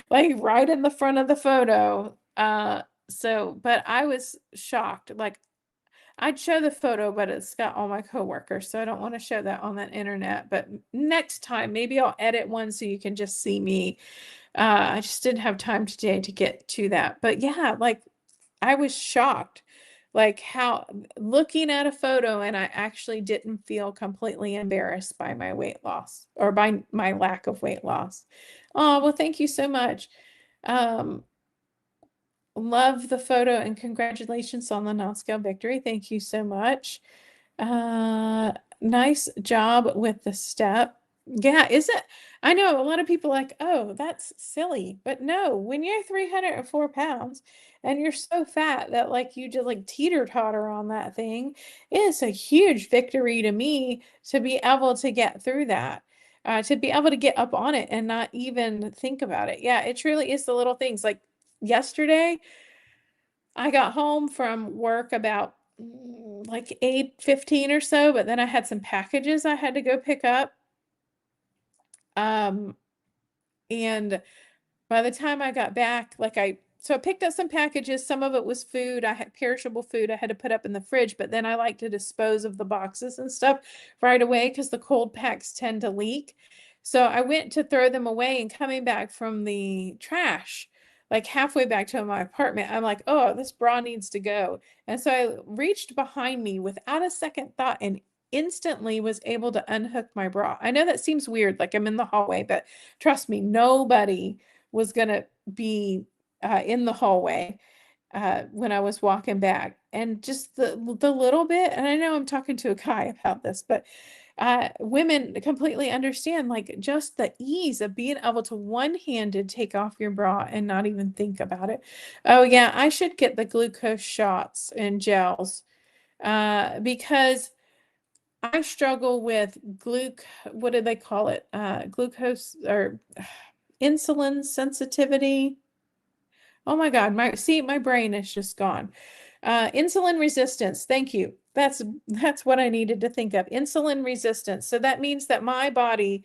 like right in the front of the photo. But I was shocked. Like I'd show the photo, but it's got all my coworkers, so I don't want to show that on that internet. But next time, maybe I'll edit one so you can just see me. I just didn't have time today to get to that. But yeah, like I was shocked, like how looking at a photo and I actually didn't feel completely embarrassed by my weight loss or by my lack of weight loss. Oh, well, thank you so much. Um, love the photo and congratulations on the non-scale victory. Thank you so much. Nice job with the step. Yeah, is it? I know a lot of people like, oh, that's silly. But no, when you're 304 pounds and you're so fat that like you just like teeter-totter on that thing, it's a huge victory to me to be able to get through that. To be able to get up on it and not even think about it. Yeah, it truly is the little things. Like yesterday, I got home from work about like 8:15 or so, but then I had some packages I had to go pick up. Um, and by the time I got back, so I picked up some packages. Some of it was food. I had perishable food I had to put up in the fridge, but then I like to dispose of the boxes and stuff right away because the cold packs tend to leak. So I went to throw them away, and coming back from the trash, like halfway back to my apartment, I'm like, oh, this bra needs to go. And so I reached behind me without a second thought and instantly was able to unhook my bra. I know that seems weird, like I'm in the hallway, but trust me, nobody was going to be in the hallway when I was walking back. And just the little bit, and I know I'm talking to a guy about this, but women completely understand like just the ease of being able to one-handed take off your bra and not even think about it. Oh yeah, I should get the glucose shots and gels because I struggle with what do they call it? Glucose or insulin sensitivity. Oh my God, my brain is just gone. Insulin resistance. Thank you. That's what I needed to think of. Insulin resistance. So that means that my body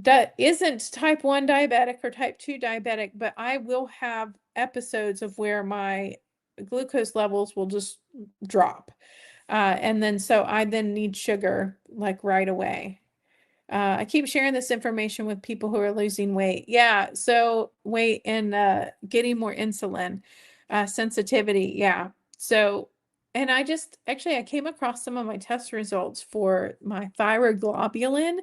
that isn't type 1 diabetic or type 2 diabetic, but I will have episodes of where my glucose levels will just drop. And then so I then need sugar like right away. I keep sharing this information with people who are losing weight. Yeah, so weight and getting more insulin sensitivity. Yeah. So, and I just actually I came across some of my test results for my thyroid globulin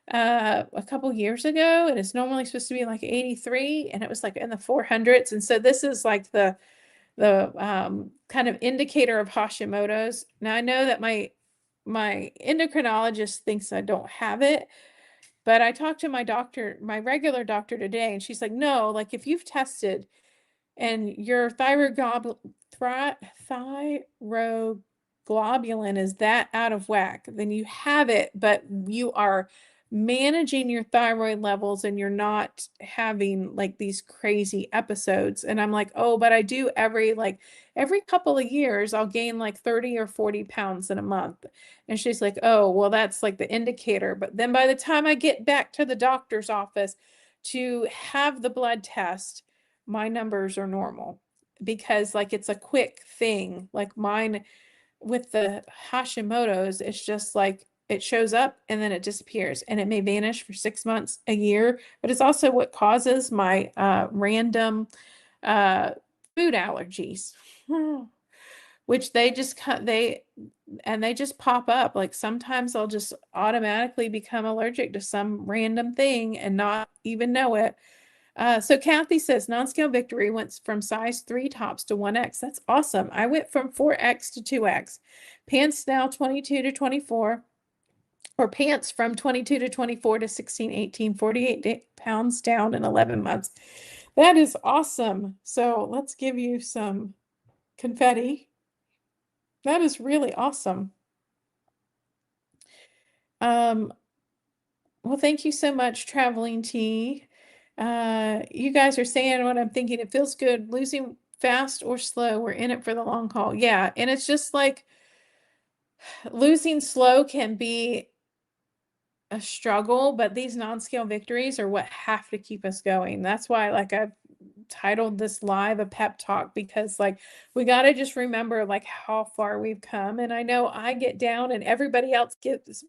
a couple years ago, and it's normally supposed to be like 83, and it was like in the 400s. And so this is like the kind of indicator of Hashimoto's. Now I know that my endocrinologist thinks I don't have it, but I talked to my doctor, my regular doctor today, and she's like, no, like if you've tested and your thyroglobulin is that out of whack, then you have it, but you are managing your thyroid levels and you're not having like these crazy episodes. And I'm like, oh, but I do every couple of years, I'll gain like 30 or 40 pounds in a month. And she's like, oh, well, that's like the indicator. But then by the time I get back to the doctor's office to have the blood test, my numbers are normal because like it's a quick thing. Like mine with the Hashimoto's, it's just like it shows up and then it disappears, and it may vanish for 6 months, a year, but it's also what causes my random uh, food allergies, which they just pop up. Like sometimes I'll just automatically become allergic to some random thing and not even know it. So Kathy says non-scale victory went from size 3 tops to 1X. That's awesome. I went from 4X to 2X. Pants now 22 to 24, or pants from 22 to 24 to 16, 18, 48 pounds down in 11 months. That is awesome. So let's give you some confetti. That is really awesome. Well, thank you so much, Traveling Tea. You guys are saying what I'm thinking. It feels good losing fast or slow. We're in it for the long haul. Yeah, and it's just like losing slow can be a struggle, but these non-scale victories are what have to keep us going. That's why like I've titled this live a pep talk, because like we got to just remember like how far we've come. And I know I get down and everybody else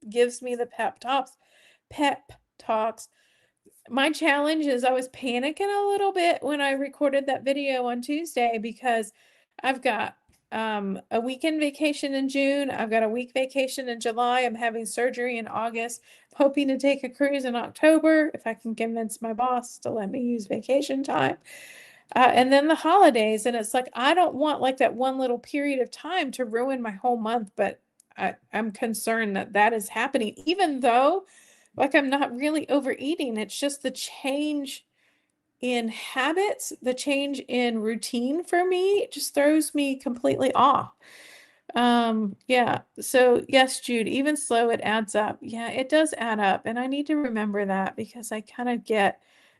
gives me the pep talks. My challenge is I was panicking a little bit when I recorded that video on Tuesday, because I've got a weekend vacation in June. I've got a week vacation in July. I'm having surgery in August. I'm hoping to take a cruise in October if I can convince my boss to let me use vacation time. And then the holidays, and it's like I don't want like that one little period of time to ruin my whole month, but I'm concerned that that is happening, even though like I'm not really overeating. It's just the change in habits, the change in routine for me, it just throws me completely off. Yeah. So yes, Jude, even slow, it adds up. Yeah, it does add up. And I need to remember that, because I get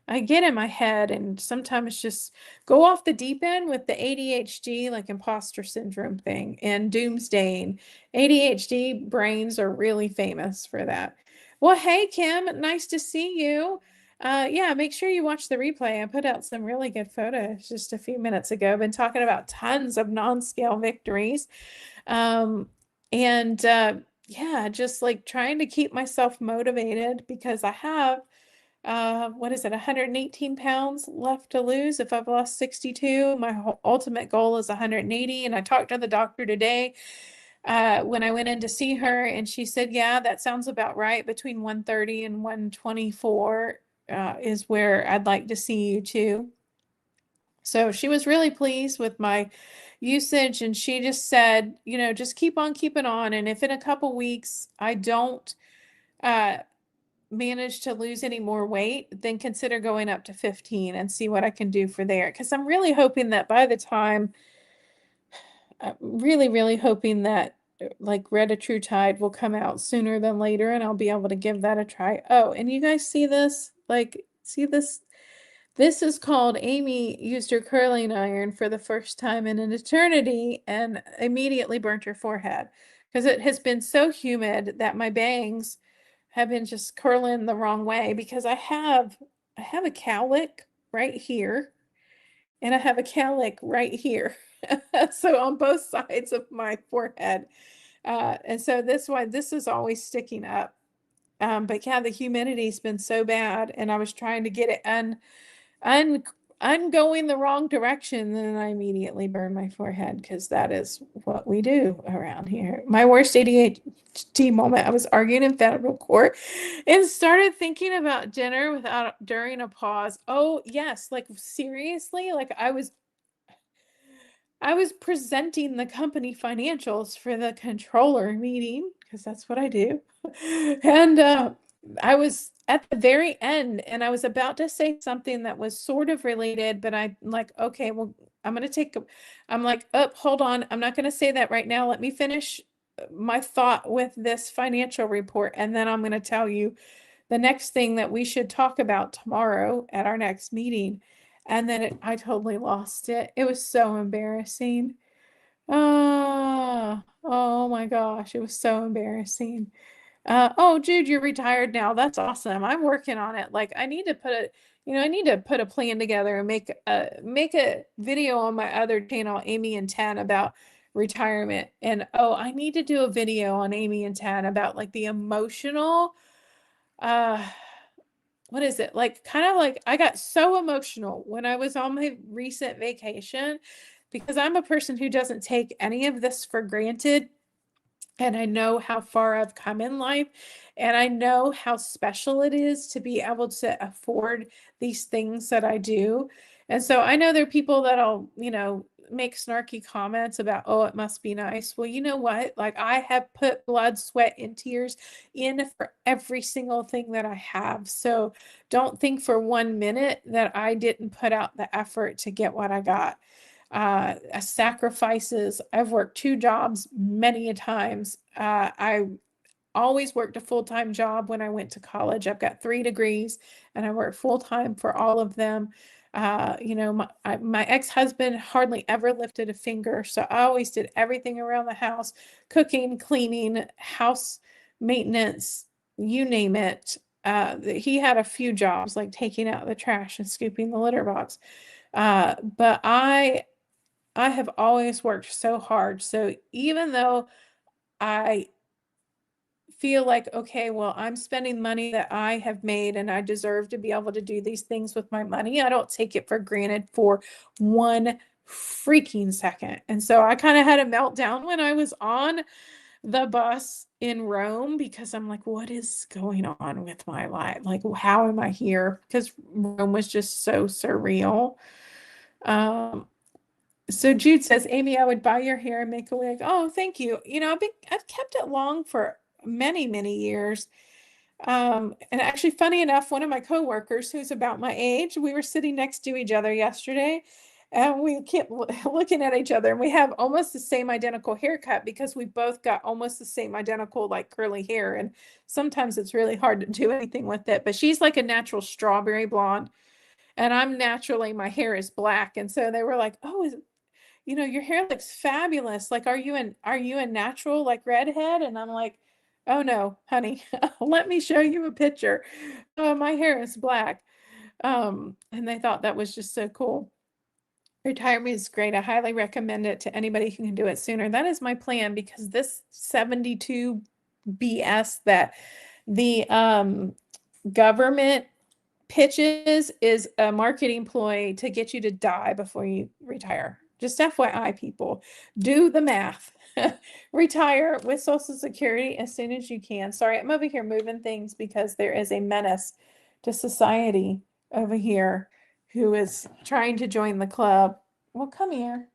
in my head and sometimes just go off the deep end with the ADHD, like imposter syndrome thing and doomsdaying. ADHD brains are really famous for that. Well, hey, Kim, nice to see you. Yeah, make sure you watch the replay. I put out some really good photos just a few minutes ago. I've been talking about tons of non-scale victories. Um, and yeah, just like trying to keep myself motivated, because I have what is it, 118 pounds left to lose. If I've lost 62, my ultimate goal is 180. And I talked to the doctor today when I went in to see her, and she said, yeah, that sounds about right. Between 130 and 124 is where I'd like to see you too. So she was really pleased with my usage, and she just said, you know, just keep on keeping on. And if in a couple weeks I don't uh, manage to lose any more weight, then consider going up to 15 and see what I can do for there. Because I'm really hoping that by the time, really, really hoping that like retatrutide will come out sooner than later, and I'll be able to give that a try. Oh, and you guys see this? Like, see this? This is called Amy used her curling iron for the first time in an eternity and immediately burnt her forehead, because it has been so humid that my bangs have been just curling the wrong way, because I have a cowlick right here and I have a cowlick right here. So on both sides of my forehead. And so this why this is always sticking up. But yeah, the humidity's been so bad, and I was trying to get it un going the wrong direction, then I immediately burn my forehead because that is what we do around here. My worst ADHD moment, I was arguing in federal court and started thinking about dinner without during a pause. Oh, yes, like seriously, like I was presenting the company financials for the controller meeting because that's what I do. And I was at the very end and I was about to say something that was sort of related, but I'm like, okay, well, I'm going to take, I'm like, oh, hold on. I'm not going to say that right now. Let me finish my thought with this financial report. And then I'm going to tell you the next thing that we should talk about tomorrow at our next meeting. And then I totally lost it. It was so embarrassing. Oh my gosh, it was so embarrassing. Oh, Jude, you're retired now. That's awesome. I'm working on it. Like I need to I need to put a plan together and make a video on my other channel, Amy and 10, about retirement. And oh, I need to do a video on Amy and 10 about like the emotional uh what is it? Like kind of like I got so emotional when I was on my recent vacation because I'm a person who doesn't take any of this for granted. And I know how far I've come in life, and I know how special it is to be able to afford these things that I do. And so I know there are people that'll, make snarky comments about, oh, it must be nice. Well, you know what? Like I have put blood, sweat, and tears in for every single thing that I have. So don't think for 1 minute that I didn't put out the effort to get what I got. Sacrifices. I've worked 2 jobs many a times. I always worked a full-time job when I went to college. I've got 3 degrees and I worked full-time for all of them. My ex-husband hardly ever lifted a finger, so I always did everything around the house, cooking, cleaning, house maintenance, you name it. He had a few jobs like taking out the trash and scooping the litter box. But I have always worked so hard. So even though I feel like, okay, well, I'm spending money that I have made and I deserve to be able to do these things with my money, I don't take it for granted for one freaking second. And so I kind of had a meltdown when I was on the bus in Rome because I'm like, what is going on with my life? Like, how am I here? Because Rome was just so surreal. Um, so Jude says, Amy, I would buy your hair and make a wig. Oh, thank you. I've kept it long for many, many years. And actually, funny enough, one of my coworkers who's about my age, we were sitting next to each other yesterday, and we kept looking at each other, and we have almost the same identical haircut because we both got almost the same identical like curly hair. And sometimes it's really hard to do anything with it. But she's like a natural strawberry blonde, and I'm naturally my hair is black. And so they were like, "Oh, your hair looks fabulous. Like, are you a natural like redhead?" And I'm like, "Oh no, honey, let me show you a picture. Oh, my hair is black." And they thought that was just so cool. Retirement is great. I highly recommend it to anybody who can do it sooner. That is my plan because this 72 BS that the government pitches is a marketing ploy to get you to die before you retire. Just FYI, people, do the math. Retire with Social Security as soon as you can. Sorry, I'm over here moving things because there is a menace to society over here who is trying to join the club. Well, come here.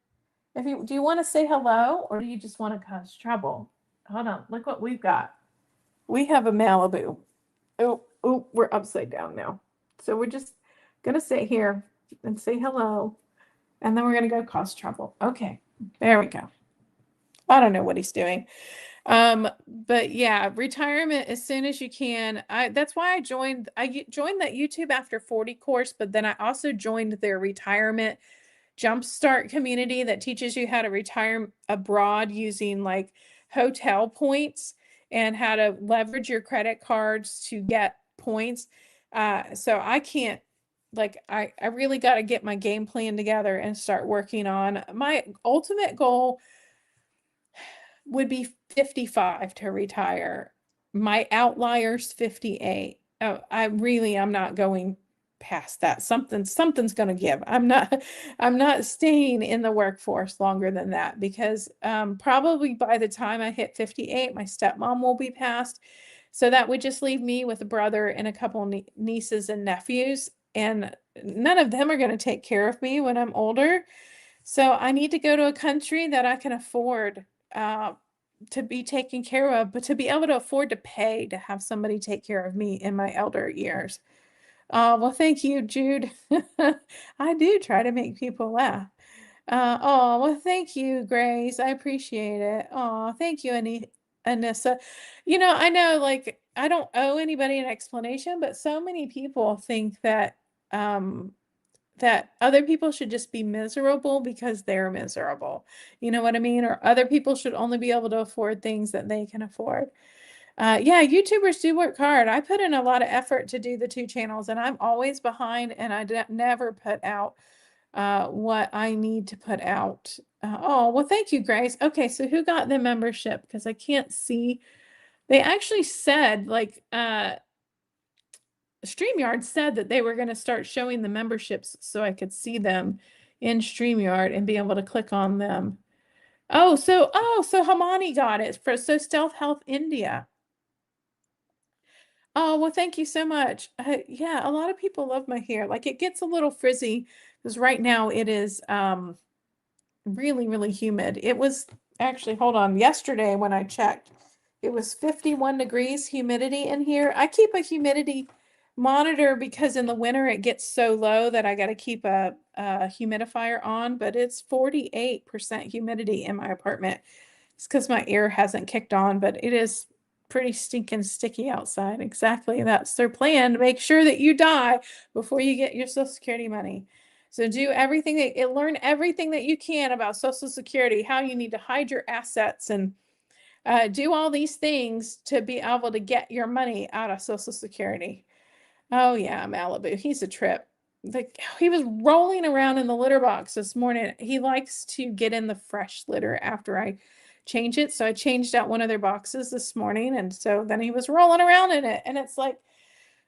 Do you want to say hello or do you just want to cause trouble? Hold on, look what we've got. We have a Malibu. Oh, we're upside down now. So we're just gonna sit here and say hello, and then we're gonna go cause trouble. Okay, there we go. I don't know what he's doing. But yeah, retirement as soon as you can. That's why I joined that YouTube after 40 course, but then I also joined their retirement jumpstart community that teaches you how to retire abroad using like hotel points and how to leverage your credit cards to get points. So I can't I really got to get my game plan together and start working on my ultimate goal would be 55 to retire. my outlier's 58. Oh, I'm not going past that. Something's going to give. I'm not staying in the workforce longer than that because probably by the time I hit 58, my stepmom will be passed. So that would just leave me with a brother and a couple nieces and nephews, and none of them are going to take care of me when I'm older. So I need to go to a country that I can afford uh, to be taken care of, but to be able to afford to pay to have somebody take care of me in my elder years. Well, thank you, Jude. I do try to make people laugh. Oh, well, thank you, Grace. I appreciate it. Oh, thank you, Anissa. I know, like, I don't owe anybody an explanation, but so many people think um, that other people should just be miserable because they're miserable. You know what I mean? Or other people should only be able to afford things that they can afford. Yeah, YouTubers do work hard. I put in a lot of effort to do the 2 channels, and I'm always behind, and I never put out what I need to put out. Oh, well, thank you, Grace. Okay, so who got the membership? Because I can't see. They actually said, like, StreamYard said that they were going to start showing the memberships so I could see them in StreamYard and be able to click on them. So Hamani got it for Stealth Health India. Oh, well, thank you so much. Yeah, a lot of people love my hair. Like it gets a little frizzy because right now it is really, really humid. It was actually, hold on, yesterday when I checked, it was 51 degrees humidity in here. I keep a humidity monitor because in the winter it gets so low that I got to keep a humidifier on, but it's 48% humidity in my apartment. It's because my air hasn't kicked on, but it is pretty stinking sticky outside. Exactly. That's their plan to make sure that you die before you get your Social Security money. So do everything learn everything that you can about Social Security, how you need to hide your assets and do all these things to be able to get your money out of Social Security. Oh yeah, Malibu. He's a trip. He was rolling around in the litter box this morning. He likes to get in the fresh litter after I change it. So I changed out one of their boxes this morning, and so then he was rolling around in it. And it's like,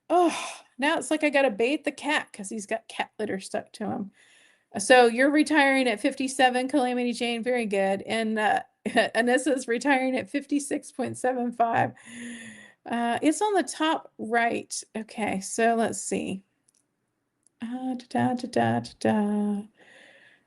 oh, now it's like I gotta bathe the cat because he's got cat litter stuck to him. So you're retiring at 57, Calamity Jane. Very good. And Anissa's retiring at 56.75. It's on the top right. Okay, so let's see. Da, da, da, da, da.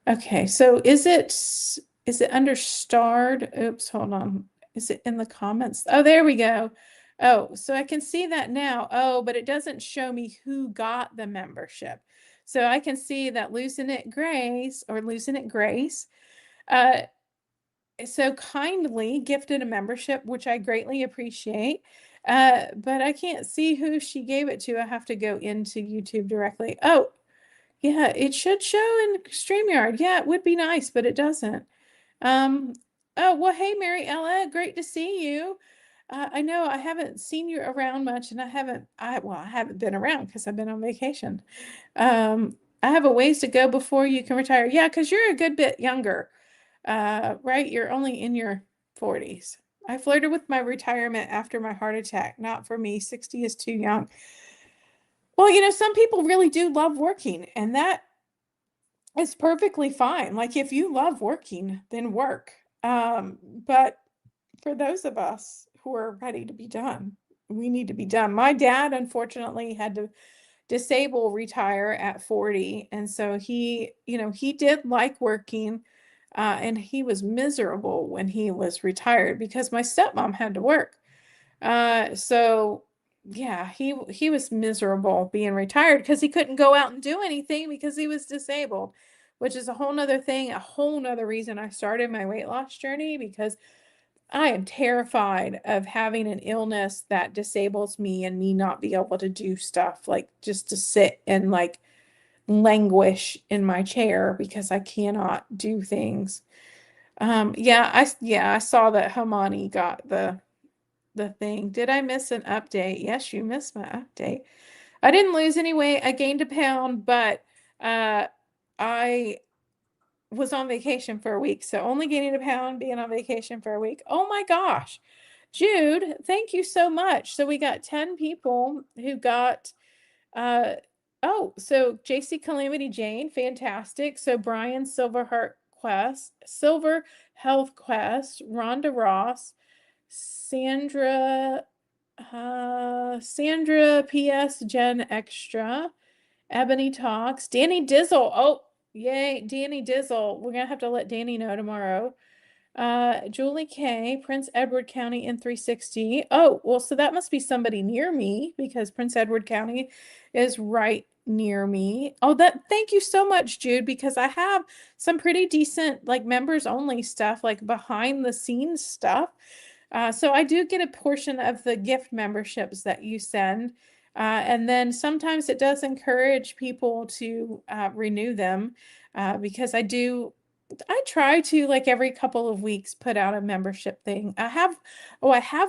Okay, so is it under starred? Oops, hold on. Is it in the comments? Oh, there we go. Oh, so I can see that now. Oh, but it doesn't show me who got the membership. So I can see that Losing It Grace uh, so kindly gifted a membership, which I greatly appreciate. But I can't see who she gave it to. I have to go into YouTube directly. Oh, yeah, it should show in StreamYard. Yeah, it would be nice, but it doesn't. Um, oh, well, hey, Mary Ella, great to see you. I know I haven't seen you around much, and I haven't been around because I've been on vacation. I have a ways to go before you can retire. Yeah, because you're a good bit younger, right? You're only in your 40s. I flirted with my retirement after my heart attack. Not for me. 60 is too young. Well, some people really do love working, and that is perfectly fine. Like if you love working, then work. But for those of us who are ready to be done, we need to be done. My dad, unfortunately, had to retire at 40. And so he did like working, and he was miserable when he was retired because my stepmom had to work. So yeah, he was miserable being retired because he couldn't go out and do anything because he was disabled, which is a whole nother thing, a whole nother reason I started my weight loss journey because I am terrified of having an illness that disables me and me not be able to do stuff like just to sit and like languish in my chair because I cannot do things. Yeah, I saw that Hamani got the thing. Did I miss an update? Yes, you missed my update. I didn't lose any weight. I gained a pound, but uh I was on vacation for a week. So only gaining a pound, being on vacation for a week. Oh my gosh. Jude, thank you so much. So we got 10 people who got oh, so JC Calamity Jane, fantastic. So Brian Silver Health Quest, Rhonda Ross, Sandra PS Gen Extra, Ebony Talks, Danny Dizzle. Oh, yay, Danny Dizzle. We're gonna have to let Danny know tomorrow. Julie K, Prince Edward County in 360. Oh, well, so that must be somebody near me because Prince Edward County is right near me. Oh, thank you so much, Jude, because I have some pretty decent like members only stuff, like behind the scenes stuff. So I do get a portion of the gift memberships that you send. And then sometimes it does encourage people to renew them because I try to like every couple of weeks put out a membership thing. I have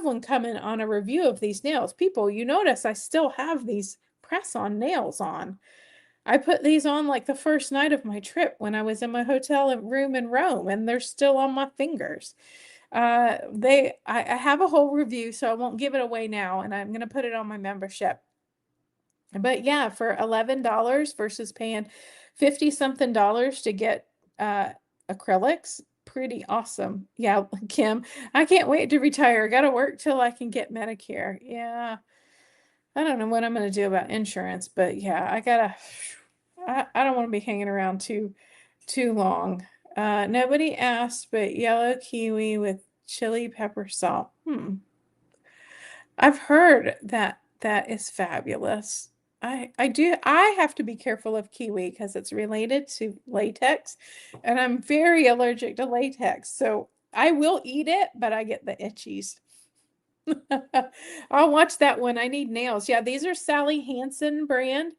one coming on a review of these nails. People, you notice I still have these press-on nails on. I put these on like the first night of my trip when I was in my hotel room in Rome, and they're still on my fingers. I have a whole review, so I won't give it away now, and I'm gonna put it on my membership. But yeah, for $11 versus paying 50 something dollars to get acrylics, pretty awesome. Yeah, Kim, I can't wait to retire. Got to work till I can get Medicare. Yeah. I don't know what I'm going to do about insurance, but yeah, I don't want to be hanging around too long. Nobody asked, but yellow kiwi with chili pepper salt. I've heard that that is fabulous. I have to be careful of kiwi because it's related to latex, and I'm very allergic to latex. So I will eat it, but I get the itchies. I'll watch that one. I need nails. Yeah, these are Sally Hansen brand.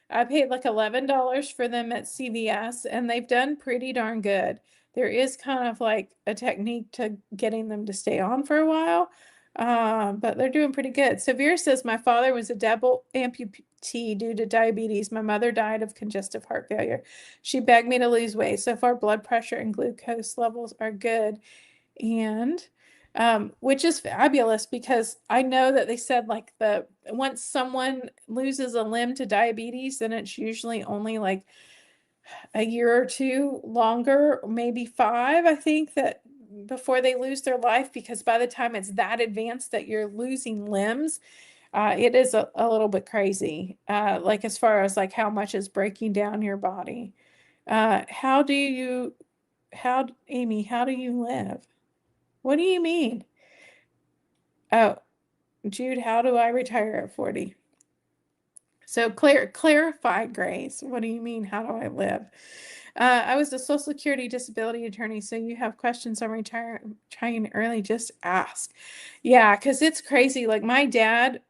I paid like $11 for them at CVS, and they've done pretty darn good. There is kind of like a technique to getting them to stay on for a while, but they're doing pretty good. Severe says, my father was a double amputee due to diabetes. My mother died of congestive heart failure. She begged me to lose weight. So far, blood pressure and glucose levels are good. And which is fabulous because I know that they said like once someone loses a limb to diabetes, then it's usually only like a year or two longer, maybe 5, I think, that before they lose their life, because by the time it's that advanced that you're losing limbs, it is a little bit crazy. Like as far as like how much is breaking down your body. Amy, how do you live? What do you mean? Oh, Jude, how do I retire at 40? So clarify, Grace. What do you mean? How do I live? I was a Social Security disability attorney, so you have questions on retiring early, just ask. Yeah, because it's crazy. Like my dad,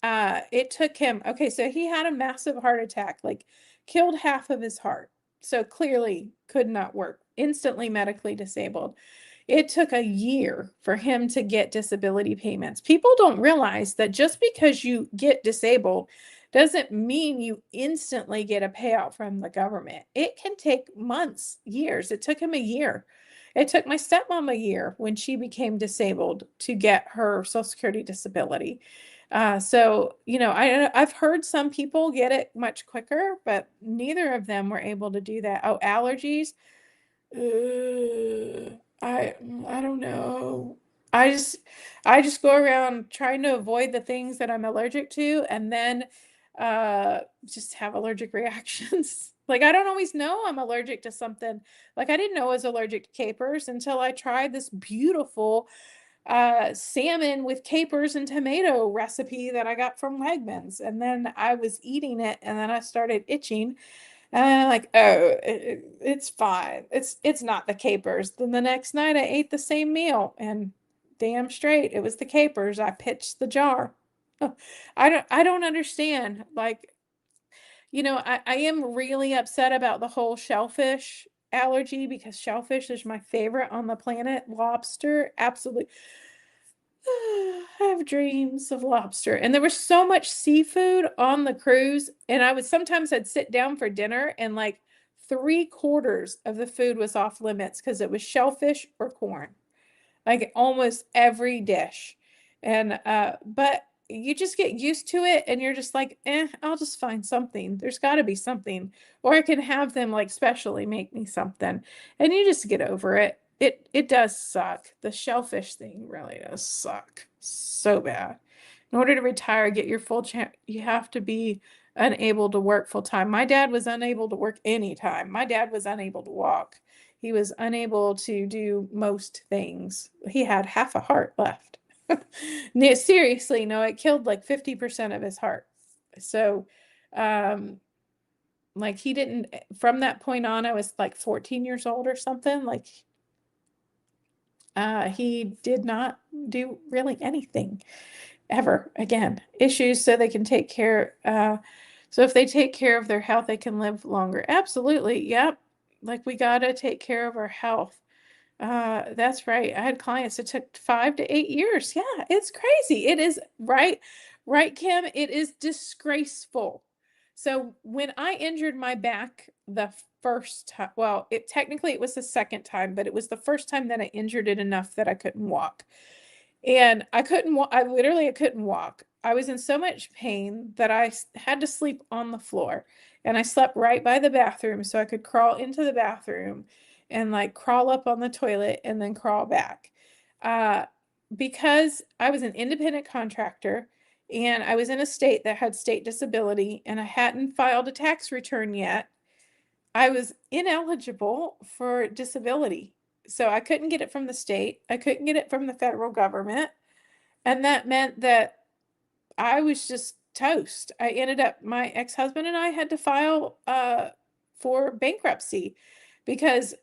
it took him, okay, so he had a massive heart attack, like killed half of his heart. So clearly could not work, instantly medically disabled. It took a year for him to get disability payments. People don't realize that just because you get disabled doesn't mean you instantly get a payout from the government. It can take months, years. It took him a year. It took my stepmom a year when she became disabled to get her Social Security disability. So, I've heard some people get it much quicker, but neither of them were able to do that. Oh, allergies. I don't know. I just I just go around trying to avoid the things that I'm allergic to, and then just have allergic reactions. Like I don't always know I'm allergic to something. Like I didn't know I was allergic to capers until I tried this beautiful salmon with capers and tomato recipe that I got from Wegmans. And then I was eating it, and then I started itching. And I'm like, oh, it's fine. It's not the capers. Then the next night I ate the same meal, and damn straight it was the capers. I pitched the jar. I don't understand. Like, I am really upset about the whole shellfish allergy because shellfish is my favorite on the planet. Lobster, absolutely. I have dreams of lobster. And there was so much seafood on the cruise. And I'd sit down for dinner, and like 3/4 of the food was off limits because it was shellfish or corn. Like almost every dish. And but you just get used to it and you're just like, I'll just find something. There's got to be something. Or I can have them like specially make me something. And you just get over it. It does suck. The shellfish thing really does suck so bad. In order to retire, get your full chance, you have to be unable to work full time. My dad was unable to work anytime. My dad was unable to walk. He was unable to do most things. He had half a heart left. No, seriously, no, it killed like 50% of his heart. So, like he didn't, from that point on, I was like 14 years old or something. Like, he did not do really anything ever again. Issues so they can take care, so if they take care of their health, they can live longer. Absolutely. Yep. Like we got to take care of our health. That's right. I had clients that took 5 to 8 years. Yeah, it's crazy. It is right, right, Kim. It is disgraceful. So when I injured my back the first time, well, it technically it was the second time, but it was the first time that I injured it enough that I couldn't walk. And I couldn't walk. I couldn't walk. I was in so much pain that I had to sleep on the floor. And I slept right by the bathroom so I could crawl into the bathroom and like crawl up on the toilet and then crawl back. Uh, because I was an independent contractor and I was in a state that had state disability and I hadn't filed a tax return yet, I was ineligible for disability. So I couldn't get it from the state. I couldn't get it from the federal government. And that meant that I was just toast. I ended up, my ex-husband and I had to file for bankruptcy because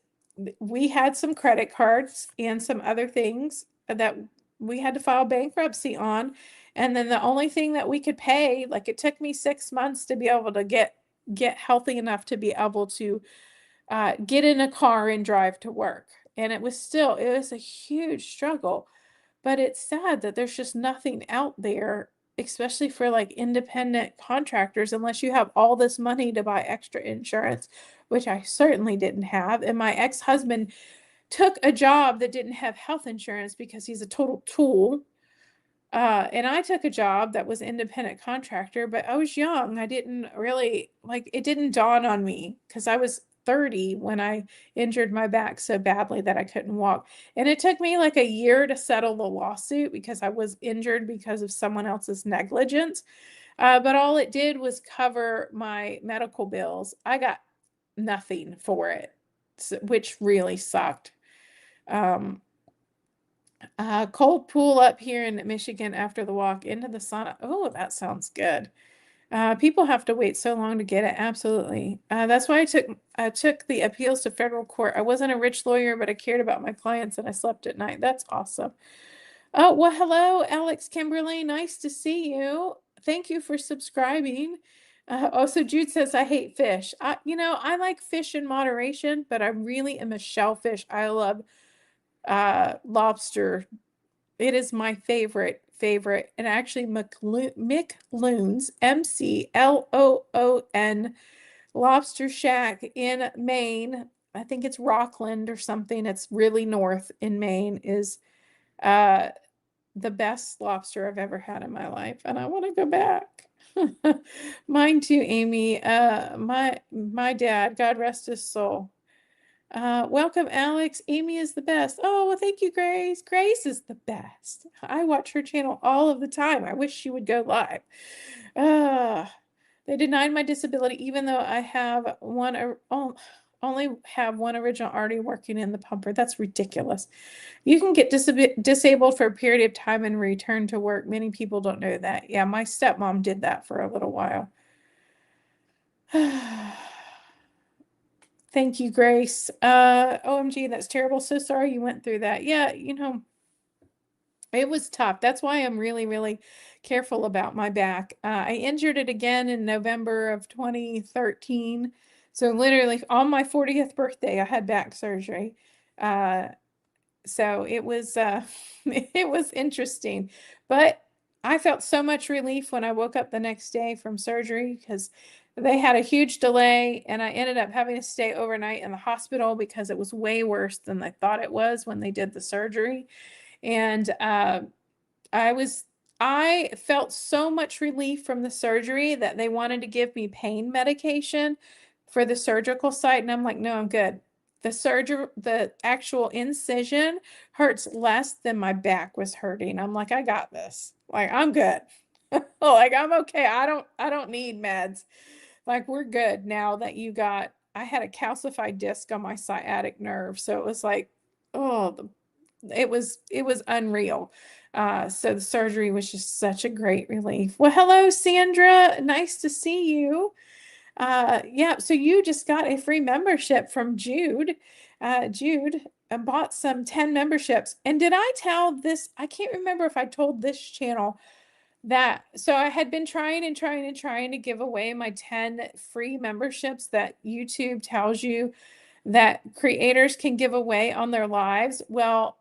we had some credit cards and some other things that we had to file bankruptcy on. And then the only thing that we could pay, like it took me 6 months to be able to get healthy enough to be able to get in a car and drive to work. And it was a huge struggle. But it's sad that there's just nothing out there, especially for like independent contractors, unless you have all this money to buy extra insurance, which I certainly didn't have. And my ex-husband took a job that didn't have health insurance because he's a total tool. And I took a job that was independent contractor, but I was young. I didn't really like it didn't dawn on me because I was 30 when I injured my back so badly that I couldn't walk. And it took me like a year to settle the lawsuit because I was injured because of someone else's negligence. But all it did was cover my medical bills. I got nothing for it, which really sucked. Um, Cold pool up here in Michigan after the walk into the sauna. Oh, that sounds good. People have to wait so long to get it. Absolutely. That's why I took the appeals to federal court. I wasn't a rich lawyer, but I cared about my clients and I slept at night. That's awesome. Oh, well, hello, Alex Kimberly. Nice to see you. Thank you for subscribing. Also, Jude says, I hate fish. I like fish in moderation, but I really am a shellfish. I love lobster. It is my favorite. And actually McLoon's, MCLOON Lobster Shack in Maine. I think it's Rockland or something. It's really north in Maine is uh the best lobster I've ever had in my life, and I want to go back. Mine too, Amy. My dad, God rest his soul. Welcome, Alex. Amy is the best. Oh, well, thank you, Grace. Grace is the best. I watch her channel all of the time. I wish she would go live. They denied my disability, even though I have only have one original already working in the pumper. That's ridiculous. You can get disabled for a period of time and return to work. Many people don't know that. Yeah, my stepmom did that for a little while. Thank you, Grace. OMG, that's terrible. So sorry you went through that. Yeah, it was tough. That's why I'm really, really careful about my back. I injured it again in November of 2013. So literally on my 40th birthday, I had back surgery. So it was it was interesting. But I felt so much relief when I woke up the next day from surgery because they had a huge delay and I ended up having to stay overnight in the hospital because it was way worse than they thought it was when they did the surgery. And I felt so much relief from the surgery that they wanted to give me pain medication for the surgical site, and I'm like, no, I'm good. The actual incision hurts less than my back was hurting. I'm like, I got this. Like, I'm good. Like, I'm okay. I don't need meds. Like, we're good now that I had a calcified disc on my sciatic nerve. So it was like, oh, it was unreal. So the surgery was just such a great relief. Well, hello, Sandra. Nice to see you. Yeah, so you just got a free membership from Jude. Jude bought some 10 memberships. And did I tell this? I can't remember if I told this channel that. So I had been trying and trying and trying to give away my 10 free memberships that YouTube tells you that creators can give away on their lives. Well,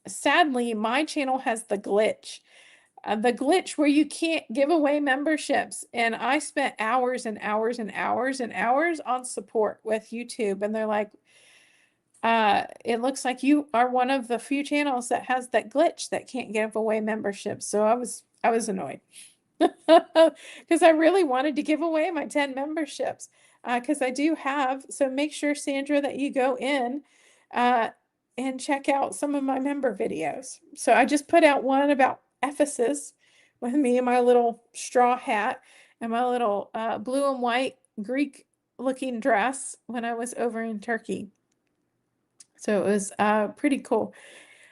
sadly, my channel has the glitch where you can't give away memberships. And I spent hours and hours and hours and hours on support with YouTube. And they're like, it looks like you are one of the few channels that has that glitch that can't give away memberships. So I was annoyed. Because I really wanted to give away my 10 memberships. Because I do have, so make sure, Sandra, that you go in uh, and check out some of my member videos. So I just put out one about Ephesus with me and my little straw hat and my little blue and white Greek looking dress when I was over in Turkey. So it was pretty cool.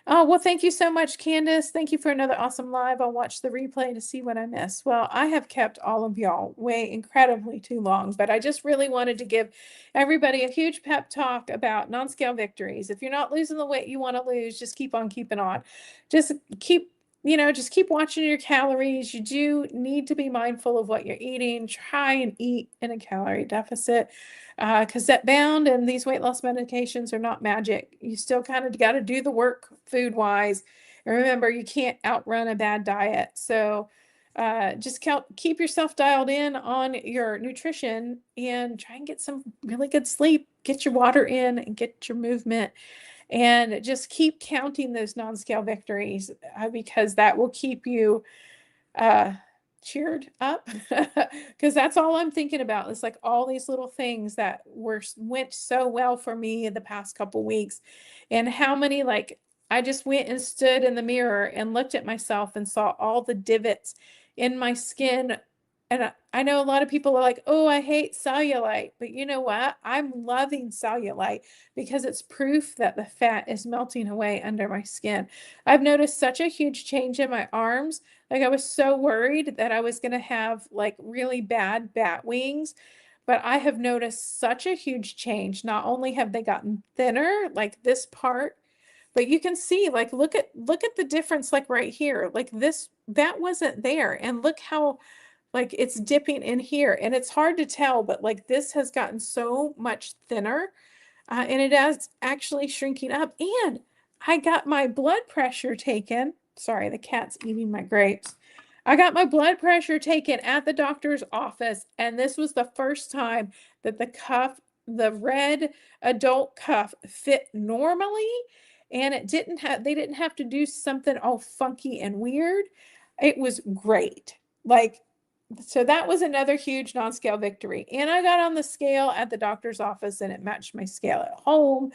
Oh, well, thank you so much, Candace. Thank you for another awesome live. I'll watch the replay to see what I missed. Well, I have kept all of y'all way incredibly too long, but I just really wanted to give everybody a huge pep talk about non-scale victories. If you're not losing the weight you want to lose, just keep on keeping on. Just keep watching your calories. You do need to be mindful of what you're eating. Try and eat in a calorie deficit. Because Zepbound and these weight loss medications are not magic. You still kind of got to do the work food wise. And remember, you can't outrun a bad diet. So just keep yourself dialed in on your nutrition and try and get some really good sleep. Get your water in and get your movement. And just keep counting those non-scale victories because that will keep you uh cheered up because that's all I'm thinking about. It's like all these little things that went so well for me in the past couple weeks, and how many, like, I just went and stood in the mirror and looked at myself and saw all the divots in my skin. And I know a lot of people are like, oh, I hate cellulite, but you know what, I'm loving cellulite because it's proof that the fat is melting away under my skin. I've noticed such a huge change in my arms. Like, I was so worried that I was going to have like really bad bat wings, but I have noticed such a huge change. Not only have they gotten thinner, like this part, but you can see, like, look at the difference, like right here, like that wasn't there. And look how, like, it's dipping in here and it's hard to tell, but like this has gotten so much thinner and it is actually shrinking up. And I got my blood pressure taken. Sorry, the cat's eating my grapes. I got my blood pressure taken at the doctor's office, and this was the first time that the red adult cuff fit normally, and they didn't have to do something all funky and weird. It was great. Like, so that was another huge non-scale victory. And I got on the scale at the doctor's office and it matched my scale at home.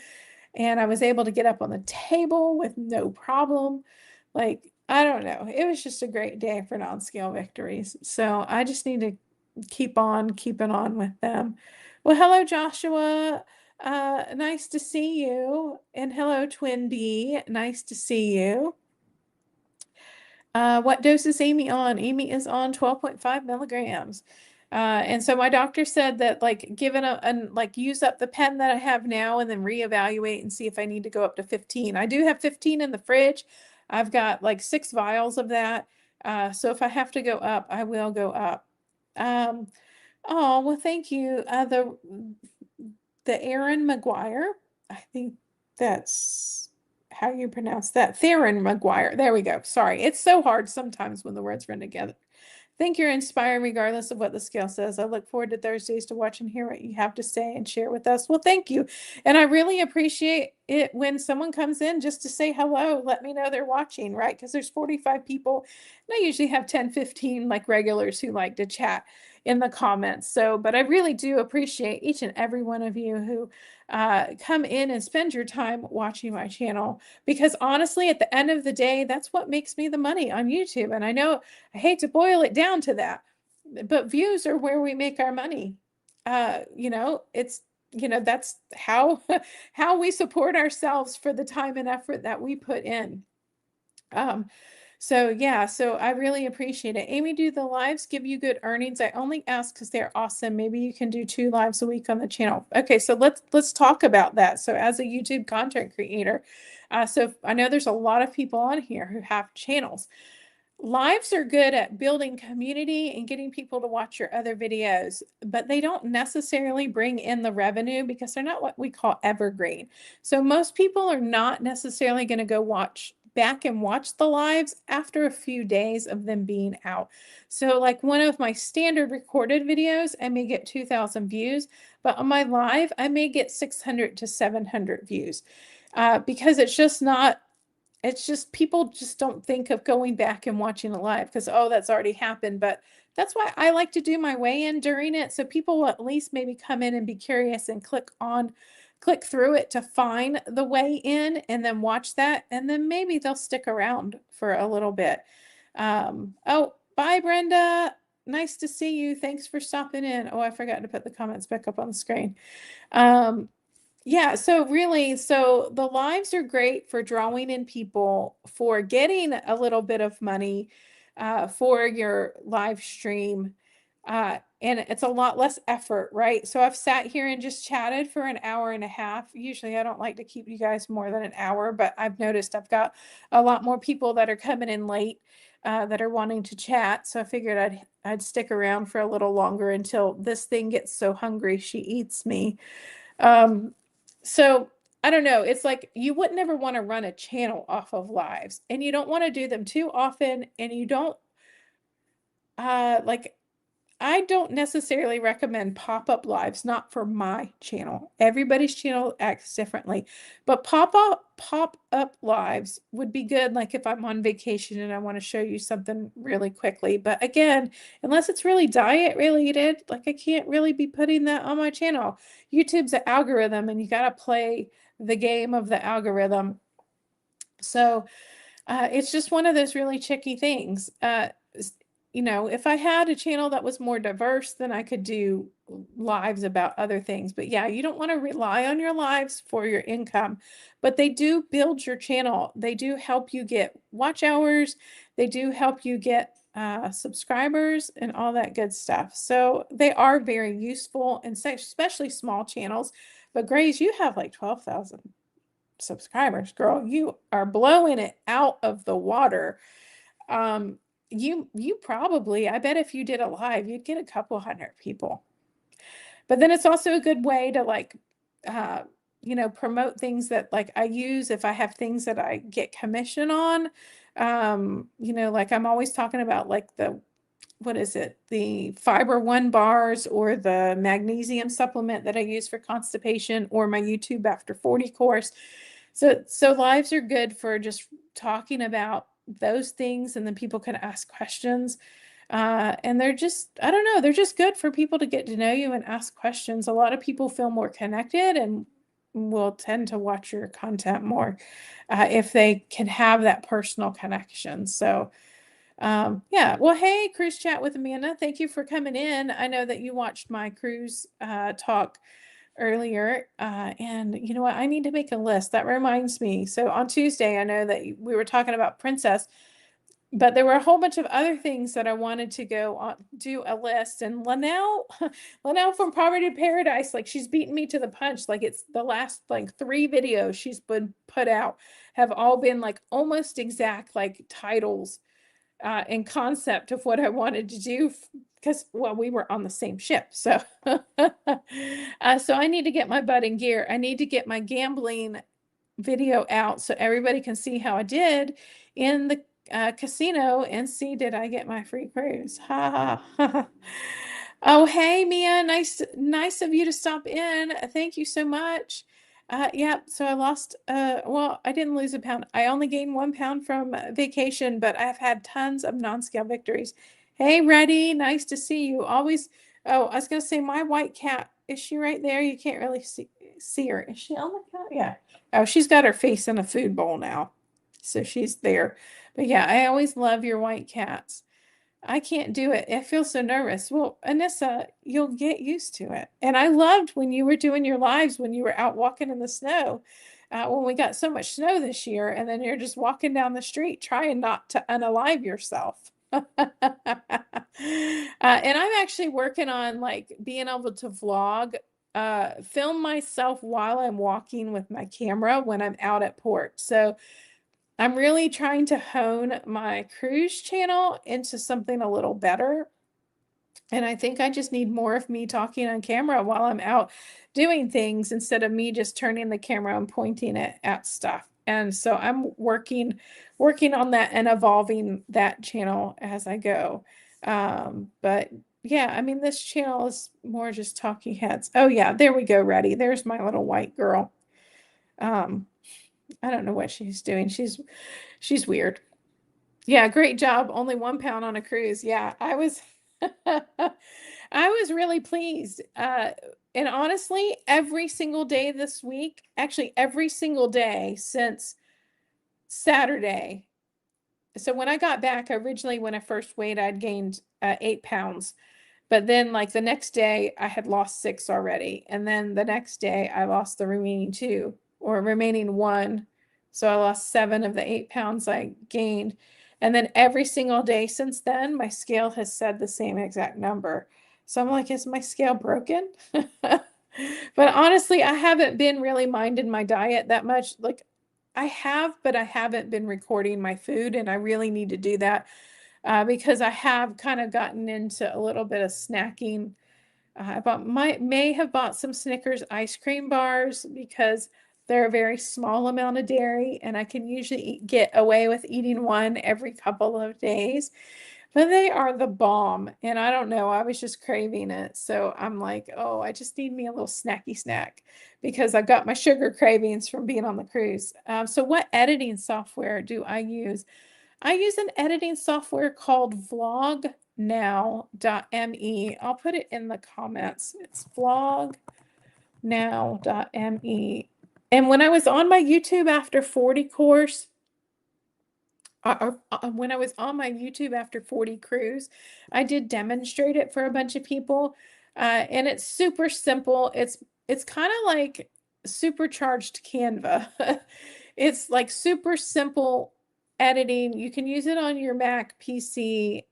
And I was able to get up on the table with no problem. Like, I don't know. It was just a great day for non-scale victories. So I just need to keep on keeping on with them. Well, hello, Joshua. Nice to see you. And hello, Twin D. Nice to see you. What dose is Amy on? Amy is on 12.5 milligrams. And so my doctor said that, like, given like, use up the pen that I have now and then reevaluate and see if I need to go up to 15. I do have 15 in the fridge. I've got like 6 vials of that. So if I have to go up, I will go up. Oh, well, thank you. The Aaron McGuire, I think that's how you pronounce that. Theron McGuire. There we go. Sorry. It's so hard sometimes when the words run together. think you're inspiring regardless of what the scale says. I look forward to Thursdays to watch and hear what you have to say and share with us. Well, thank you. And I really appreciate it when someone comes in just to say hello, let me know they're watching, right? Because there's 45 people, and I usually have 10, 15 like regulars who like to chat in the comments. So, but I really do appreciate each and every one of you who come in and spend your time watching my channel, because honestly, at the end of the day, that's what makes me the money on YouTube. And I know I hate to boil it down to that, but views are where we make our money. It's, that's how how we support ourselves for the time and effort that we put in. So yeah, so I really appreciate it. Amy, do the lives give you good earnings? I only ask because they're awesome. Maybe you can do 2 lives a week on the channel. Okay, so let's talk about that. So as a YouTube content creator, so I know there's a lot of people on here who have channels. Lives are good at building community and getting people to watch your other videos, but they don't necessarily bring in the revenue because they're not what we call evergreen. So most people are not necessarily going to go back and watch the lives after a few days of them being out. So like one of my standard recorded videos, I may get 2,000 views, but on my live, I may get 600 to 700 views because it's just people just don't think of going back and watching it live because, oh, that's already happened. But that's why I like to do my weigh in during it. So people will at least maybe come in and be curious and click through it to find the weigh in and then watch that. And then maybe they'll stick around for a little bit. Oh, bye, Brenda. Nice to see you. Thanks for stopping in. Oh, I forgot to put the comments back up on the screen. Yeah, so really, so the lives are great for drawing in people, for getting a little bit of money for your live stream. And it's a lot less effort, right? So I've sat here and just chatted for an hour and a half. Usually I don't like to keep you guys more than an hour, but I've noticed I've got a lot more people that are coming in late that are wanting to chat. So I figured I'd stick around for a little longer until this thing gets so hungry she eats me. So I don't know. It's like you would never want to run a channel off of lives, and you don't want to do them too often, and you don't like I don't necessarily recommend pop-up lives, not for my channel. Everybody's channel acts differently. But pop-up lives would be good, like if I'm on vacation and I want to show you something really quickly. But again, unless it's really diet related, like I can't really be putting that on my channel. YouTube's an algorithm and you got to play the game of the algorithm. So it's just one of those really tricky things. If I had a channel that was more diverse, then I could do lives about other things. But yeah, you don't want to rely on your lives for your income, but they do build your channel. They do help you get watch hours. They do help you get subscribers and all that good stuff. So they are very useful, and especially small channels. But Grace, you have like 12,000 subscribers, girl. You are blowing it out of the water. You probably, I bet if you did a live, you'd get a couple hundred people. But then it's also a good way to like promote things that like I use if I have things that I get commission on. Like I'm always talking about like the Fiber One bars or the magnesium supplement that I use for constipation, or my YouTube After 40 course. So lives are good for just talking about those things, and then people can ask questions. And they're just, I don't know, they're just good for people to get to know you and ask questions. A lot of people feel more connected and will tend to watch your content more if they can have that personal connection. So yeah, well, hey, Cruise Chat with Amanda, thank you for coming in. I know that you watched my cruise talk earlier. And you know what? I need to make a list. That reminds me. So on Tuesday, I know that we were talking about Princess, but there were a whole bunch of other things that I wanted to go on, do a list. And Linnell from Poverty to Paradise, like she's beaten me to the punch. Like it's the last like 3 videos she's been put out have all been like almost exact like titles and concept of what I wanted to do because, well, we were on the same ship. So, so I need to get my butt in gear. I need to get my gambling video out so everybody can see how I did in the casino and see did I get my free cruise. Ha ha. Oh, hey Mia, nice of you to stop in. Thank you so much. Yeah, so I lost well, I didn't lose a pound. I only gained 1 pound from vacation, but I've had tons of non-scale victories. Hey, Reddy, nice to see you. Always, oh, I was gonna say my white cat, is she right there? You can't really see her. Is she on the cat? Yeah. Oh, she's got her face in a food bowl now. So she's there. But yeah, I always love your white cats. I can't do it. I feel so nervous. Well, Anissa, you'll get used to it. And I loved when you were doing your lives when you were out walking in the snow. When we got so much snow this year, and then you're just walking down the street trying not to unalive yourself. And I'm actually working on like being able to vlog, film myself while I'm walking with my camera when I'm out at port. So I'm really trying to hone my cruise channel into something a little better. And I think I just need more of me talking on camera while I'm out doing things instead of me just turning the camera and pointing it at stuff. And so I'm working on that and evolving that channel as I go. But yeah, I mean, this channel is more just talking heads. Oh yeah, there we go, Reddy. There's my little white girl. I don't know what she's doing. She's weird. Yeah, great job. Only 1 pound on a cruise. Yeah, I was I was really pleased. And honestly, every single day this week, actually every single day since Saturday. So when I got back, originally when I first weighed, I'd gained 8 pounds. But then like the next day I had lost 6 already. And then the next day I lost the remaining 2 or remaining 1. So I lost 7 of the 8 pounds I gained. And then every single day since then, my scale has said the same exact number. So I'm like, is my scale broken? But honestly, I haven't been really minding my diet that much. Like I have, but I haven't been recording my food, and I really need to do that because I have kind of gotten into a little bit of snacking. May have bought some Snickers ice cream bars because they're a very small amount of dairy, and I can usually get away with eating one every couple of days. But they are the bomb, and I don't know, I was just craving it. So I'm like, oh, I just need me a little snacky snack because I've got my sugar cravings from being on the cruise. So what editing software do I use? I use an editing software called vlognow.me. I'll put it in the comments. It's vlognow.me. And when I was on my YouTube after 40 course, when I was on my YouTube after 40 cruise, I did demonstrate it for a bunch of people. And it's super simple. It's kind of like supercharged Canva. It's like super simple editing. You can use it on your Mac, PC,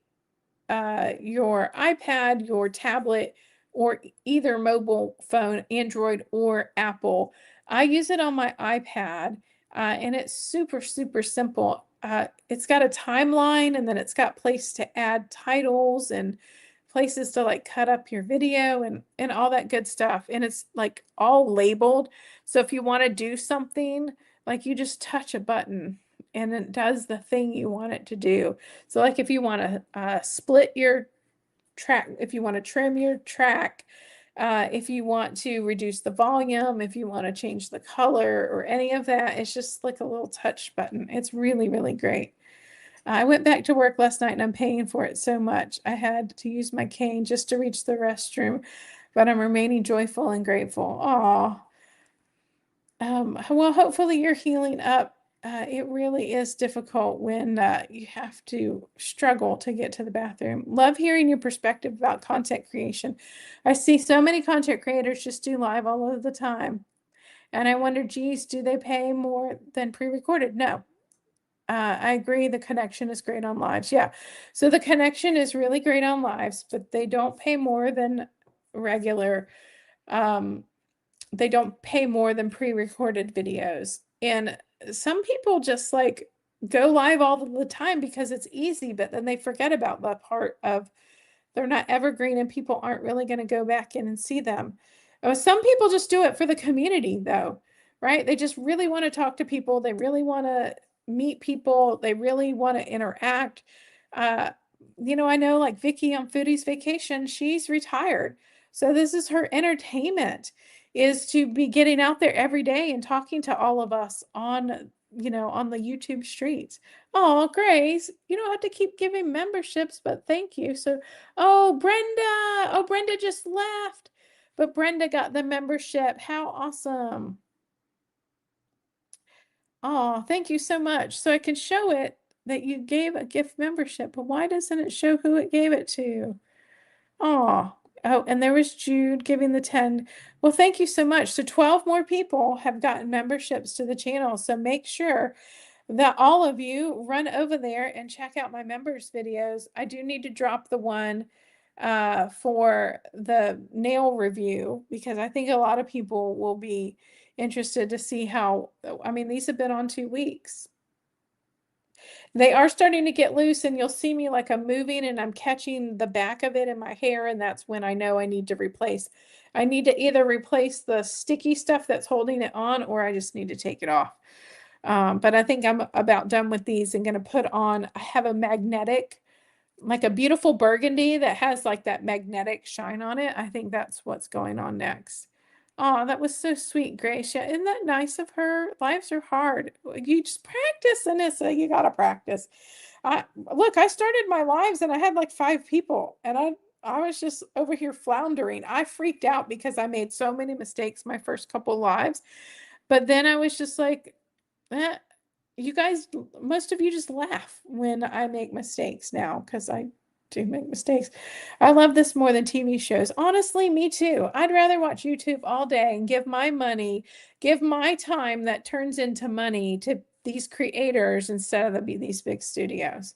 your iPad, your tablet, or either mobile phone, Android or Apple. I use it on my iPad, and it's super, super simple. It's got a timeline, and then it's got place to add titles and places to like cut up your video and all that good stuff. And it's like all labeled. So if you want to do something, like you just touch a button and it does the thing you want it to do. So like if you want to split your track, if you want to trim your track, if you want to reduce the volume, if you want to change the color or any of that, it's just like a little touch button. It's really, really great. I went back to work last night and I'm paying for it so much. I had to use my cane just to reach the restroom, but I'm remaining joyful and grateful. Aw. Well, hopefully you're healing up. It really is difficult when you have to struggle to get to the bathroom. Love hearing your perspective about content creation. I see so many content creators just do live all of the time. And I wonder, geez, do they pay more than pre-recorded? No. I agree. The connection is great on lives. Yeah. So the connection is really great on lives, but they don't pay more than regular. They don't pay more than pre-recorded videos. And some people just like go live all the time because it's easy, but then they forget about the part of they're not evergreen and people aren't really going to go back in and see them. Some people just do it for the community though, right? They just really want to talk to people. They really want to meet people. They really want to interact. Uh, I know like Vicky on Foodie's Vacation, she's retired. So this is her entertainment, is to be getting out there every day and talking to all of us on the YouTube streets. Oh, Grace, you don't have to keep giving memberships, but thank you. So, Brenda just left, but Brenda got the membership. How awesome. Oh, thank you so much. So I can show it that you gave a gift membership, but why doesn't it show who it gave it to? Oh, and there was Jude giving the 10. Well, thank you so much. So 12 more people have gotten memberships to the channel. So make sure that all of you run over there and check out my members videos. I do need to drop the one for the nail review, because I think a lot of people will be interested to see how, I mean, these have been on 2 weeks. They are starting to get loose, and you'll see me like I'm moving and I'm catching the back of it in my hair, and that's when I know I need to replace. I need to either replace the sticky stuff that's holding it on, or I just need to take it off. But I think I'm about done with these and going to put on, I have a magnetic, like a beautiful burgundy that has like that magnetic shine on it. I think that's what's going on next. Oh, that was so sweet, Gracia. Isn't that nice of her? Lives are hard. You just practice, Anissa. You gotta practice. Look, I started my lives and I had like 5 people, and I was just over here floundering. I freaked out because I made so many mistakes my first couple lives. But then I was just like, eh, you guys, most of you just laugh when I make mistakes now, because I do make mistakes. I love this more than TV shows. Honestly, me too. I'd rather watch YouTube all day and give my money, give my time that turns into money to these creators instead of these big studios.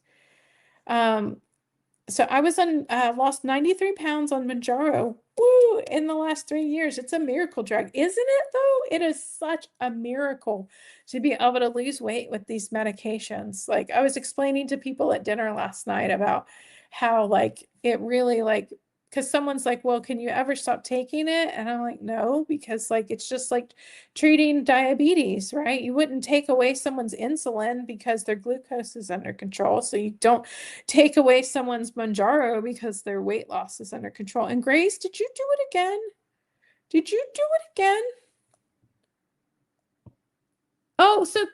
So I was on lost 93 pounds on Mounjaro, woo, in the last 3 years. It's a miracle drug, isn't it though? It is such a miracle to be able to lose weight with these medications. Like, I was explaining to people at dinner last night about how like it really, like, because someone's like, well, can you ever stop taking it? And I'm like, no, because like it's just like treating diabetes, right? You wouldn't take away someone's insulin because their glucose is under control. So you don't take away someone's Mounjaro because their weight loss is under control. And Grace, did you do it again? Did you do it again? Oh, so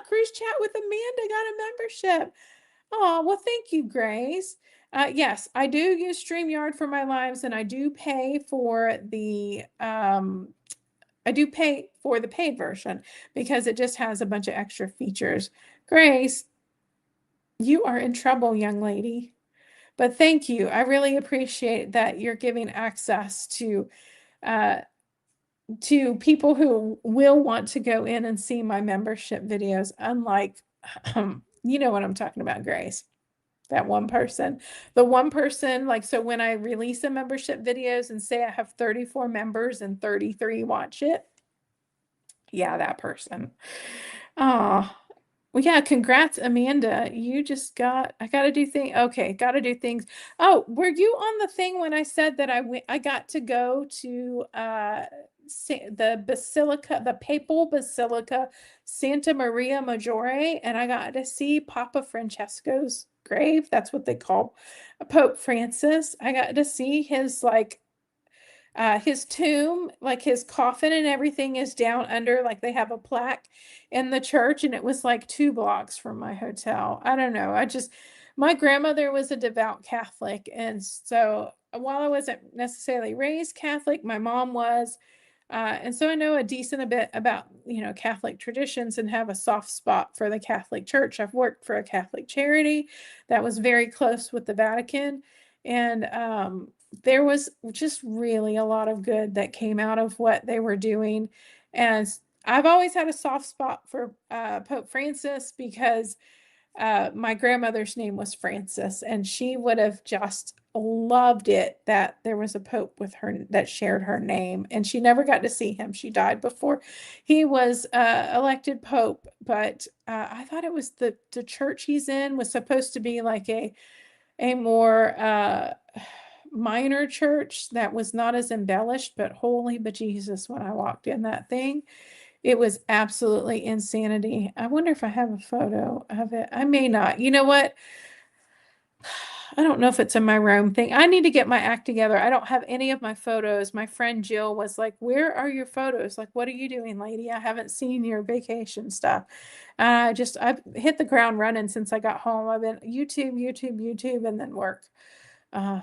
cruise chat with Amanda got a membership. Oh, well, thank you, Grace. Yes, I do use StreamYard for my lives, and I do pay for the paid version because it just has a bunch of extra features. Grace, you are in trouble, young lady. But thank you. I really appreciate that you're giving access to people who will want to go in and see my membership videos, unlike you know what I'm talking about, Grace. That one person. The one person, like, so when I release a membership videos and say I have 34 members and 33 watch it, yeah, that person. Oh, well, yeah, congrats, Amanda. I gotta do things. Okay, gotta do things. Oh, were you on the thing when I said that I got to go to the Basilica, the Papal Basilica Santa Maria Maggiore, and I got to see Papa Francesco's grave. That's what they call Pope Francis. I got to see his tomb, like his coffin and everything is down under, like they have a plaque in the church, and it was like 2 blocks from my hotel. I don't know. My grandmother was a devout Catholic, and so while I wasn't necessarily raised Catholic, my mom was. And so I know a decent bit about, Catholic traditions and have a soft spot for the Catholic Church. I've worked for a Catholic charity that was very close with the Vatican. And there was just really a lot of good that came out of what they were doing. And I've always had a soft spot for Pope Francis because my grandmother's name was Frances, and she would have just loved it that there was a pope with her that shared her name. And she never got to see him. She died before he was elected pope. But I thought it was the church he's in was supposed to be like a more minor church that was not as embellished, but holy bejesus, when I walked in that thing, It was absolutely insanity. I wonder if I have a photo of it. I may not. You know what? I don't know if it's in my room thing. I need to get my act together. I don't have any of my photos. My friend Jill was like, "Where are your photos? Like, what are you doing, lady? I haven't seen your vacation stuff." I've hit the ground running since I got home. I've been YouTube, YouTube, YouTube, and then work. Oh,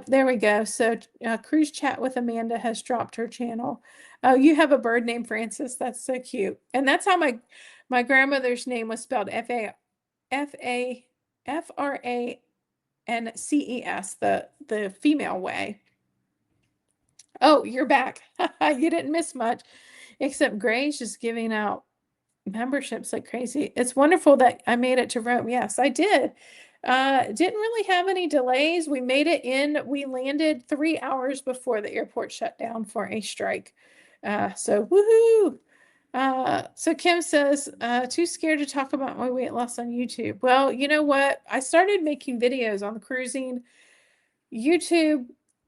there we go. So, Cruise Chat with Amanda has dropped her channel. Oh, you have a bird named Francis. That's so cute. And that's how my grandmother's name was spelled Frances, the female way. Oh, you're back. You didn't miss much, except Gray's just giving out memberships like crazy. It's wonderful that I made it to Rome. Yes, I did. Didn't really have any delays. We made it in. We landed 3 hours before the airport shut down for a strike. So woohoo! So Kim says, too scared to talk about my weight loss on YouTube. Well, you know what? I started making videos on cruising. YouTube,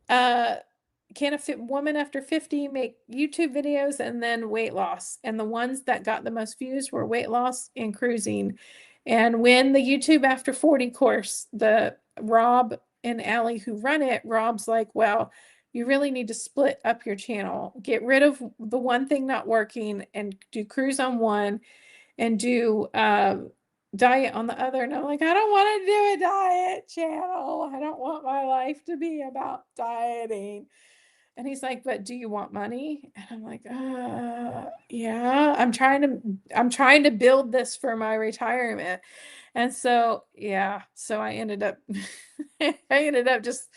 can a woman after 50 make YouTube videos and then weight loss? And the ones that got the most views were weight loss and cruising. And when the YouTube after 40 course, the Rob and Allie who run it, Rob's like, well, you really need to split up your channel. Get rid of the one thing not working and do cruise on one and do diet on the other. And I'm like, I don't want to do a diet channel. I don't want my life to be about dieting. And he's like, but do you want money? And I'm like, yeah, I'm trying to build this for my retirement. And so, yeah, so I ended up, I ended up just,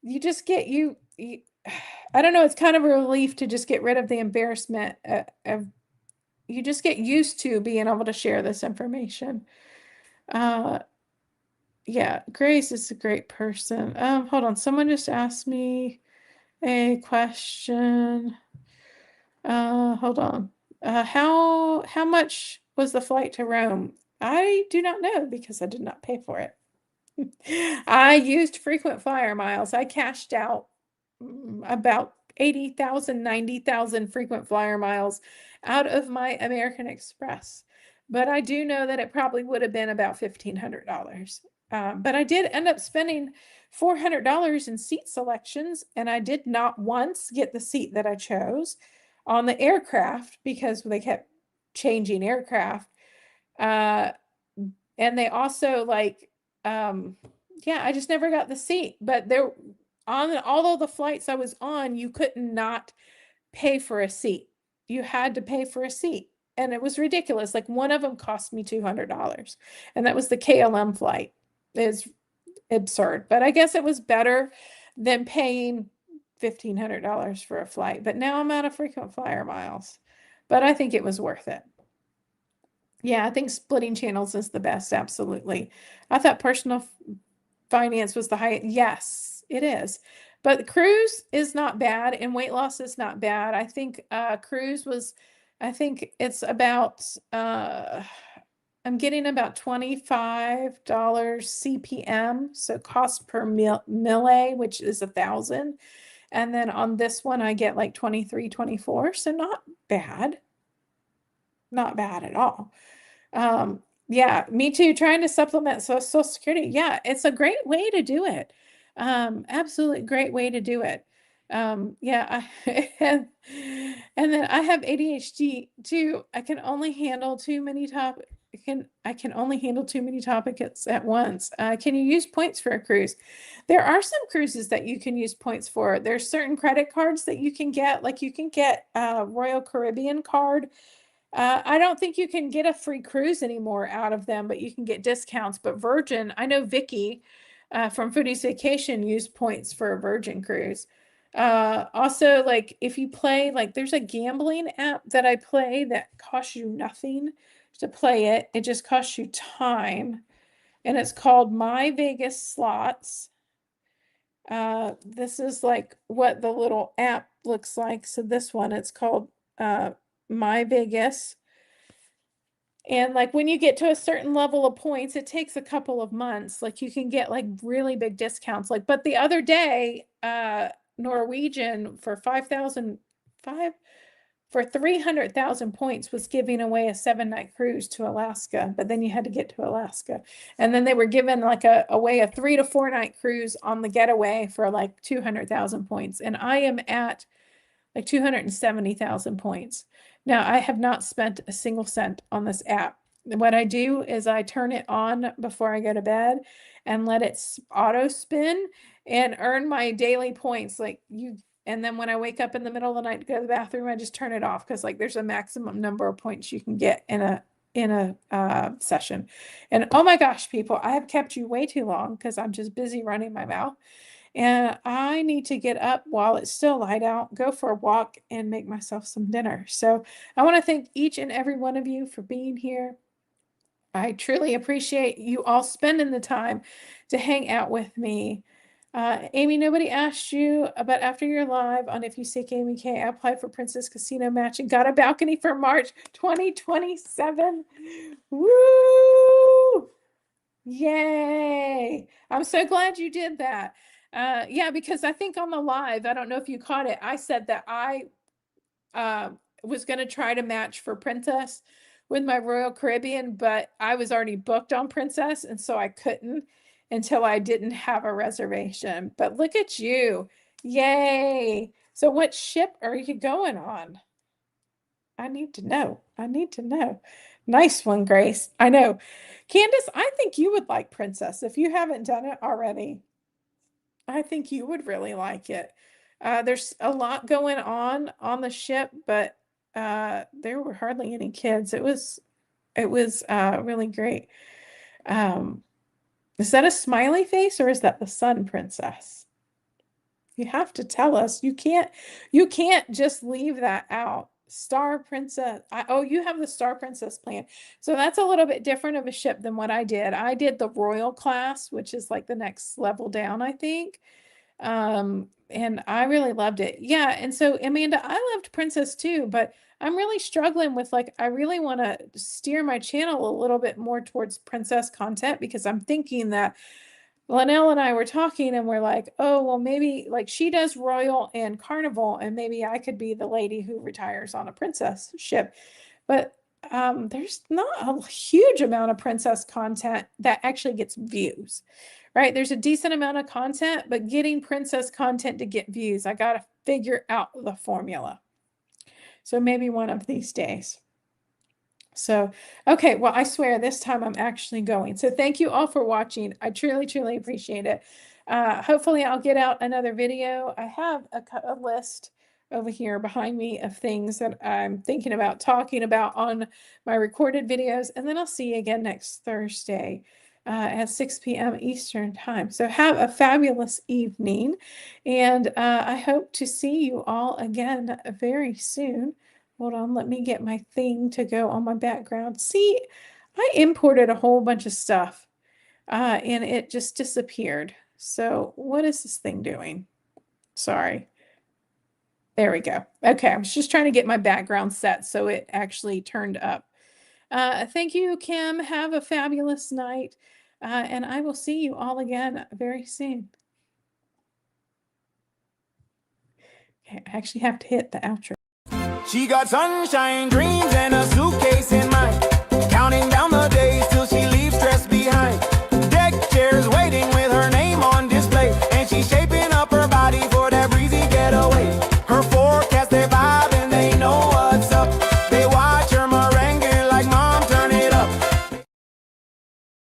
you just get, you I don't know, it's kind of a relief to just get rid of the embarrassment of, you just get used to being able to share this information. Uh, yeah, Grace is a great person. Hold on, someone just asked me a question. Hold on. How much was the flight to Rome? I do not know because I did not pay for it. I used frequent flyer miles. I cashed out about 80,000, 90,000 frequent flyer miles out of my American Express. But I do know that it probably would have been about $1,500. But I did end up spending $400 in seat selections, and I did not once get the seat that I chose on the aircraft because they kept changing aircraft. And they also yeah, I just never got the seat. But there, on all of the flights I was on, you could not pay for a seat. You had to pay for a seat. And it was ridiculous. Like one of them cost me $200. And that was the KLM flight. It's absurd. But I guess it was better than paying $1,500 for a flight. But now I'm out of frequent flyer miles. But I think it was worth it. Yeah, I think splitting channels is the best. Absolutely. I thought personal finance was the highest. Yes, it is. But cruise is not bad and weight loss is not bad. I think cruise was, I think it's about, I'm getting about $25 CPM. So cost per mille, which is 1,000. And then on this one, I get like 23, 24. So not bad. Not bad at all. Yeah, me too, trying to supplement Social Security. Yeah, it's a great way to do it. Absolutely great way to do it. Yeah, and then I have ADHD too. I can only handle too many topics. I can only handle too many topics at once. Can you use points for a cruise? There are some cruises that you can use points for. There's certain credit cards that you can get, like you can get a Royal Caribbean card. I don't think you can get a free cruise anymore out of them, but you can get discounts. But Virgin, I know Vicky from Foodie's Vacation used points for a Virgin cruise. Also, like if you play, like there's a gambling app that I play that costs you nothing to play it. It just costs you time. And it's called My Vegas Slots. This is like what the little app looks like. So this one, it's called My Vegas. And like when you get to a certain level of points, it takes a couple of months. Like you can get like really big discounts. Like, but the other day, Norwegian for 5,000, for 300,000 points was giving away a 7-night cruise to Alaska, but then you had to get to Alaska. And then they were given like away a 3 to 4 night cruise on the getaway for like 200,000 points. And I am at like 270,000 points. Now, I have not spent a single cent on this app. What I do is I turn it on before I go to bed and let it auto spin and earn my daily points. And then when I wake up in the middle of the night to go to the bathroom, I just turn it off because like there's a maximum number of points you can get in a session. And oh my gosh, people, I have kept you way too long because I'm just busy running my mouth. And I need to get up while it's still light out, go for a walk, and make myself some dinner. So I want to thank each and every one of you for being here. I truly appreciate you all spending the time to hang out with me. Amy, nobody asked you, but after your live on If You Seek Amy K, I applied for Princess Casino Match and got a balcony for March 2027. Woo! Yay! I'm so glad you did that. Yeah, because I think on the live, I don't know if you caught it, I said that I was going to try to match for Princess with my Royal Caribbean, but I was already booked on Princess, and so I couldn't until I didn't have a reservation. But look at you. Yay. So what ship are you going on? I need to know. I need to know. Nice one, Grace. I know. Candace, I think you would like Princess if you haven't done it already. I think you would really like it. There's a lot going on the ship, but there were hardly any kids. It was really great. Is that a smiley face or is that the sun princess? You have to tell us. You can't just leave that out. Star Princess. Oh, you have the Star Princess plan. So that's a little bit different of a ship than what I did. I did the Royal class, which is like the next level down, I think. And I really loved it. Yeah, and so Amanda, I loved Princess too, but I'm really struggling with like I really want to steer my channel a little bit more towards Princess content because I'm thinking that Linnell and I were talking and we're like, oh, well, maybe like she does Royal and Carnival, and maybe I could be the lady who retires on a Princess ship. But there's not a huge amount of Princess content that actually gets views, right? There's a decent amount of content, but getting Princess content to get views, I got to figure out the formula. So maybe one of these days. So, okay, well, I swear this time I'm actually going. So thank you all for watching. I truly, truly appreciate it. Hopefully I'll get out another video. I have a list over here behind me of things that I'm thinking about talking about on my recorded videos. And then I'll see you again next Thursday at 6 p.m. Eastern time. So have a fabulous evening. And I hope to see you all again very soon. Hold on, let me get my thing to go on my background. See, I imported a whole bunch of stuff and it just disappeared. So what is this thing doing? Sorry. There we go. Okay, I was just trying to get my background set so it actually turned up. Thank you, Kim. Have a fabulous night. And I will see you all again very soon. Okay, I actually have to hit the outro. She got sunshine dreams and a suitcase in mind.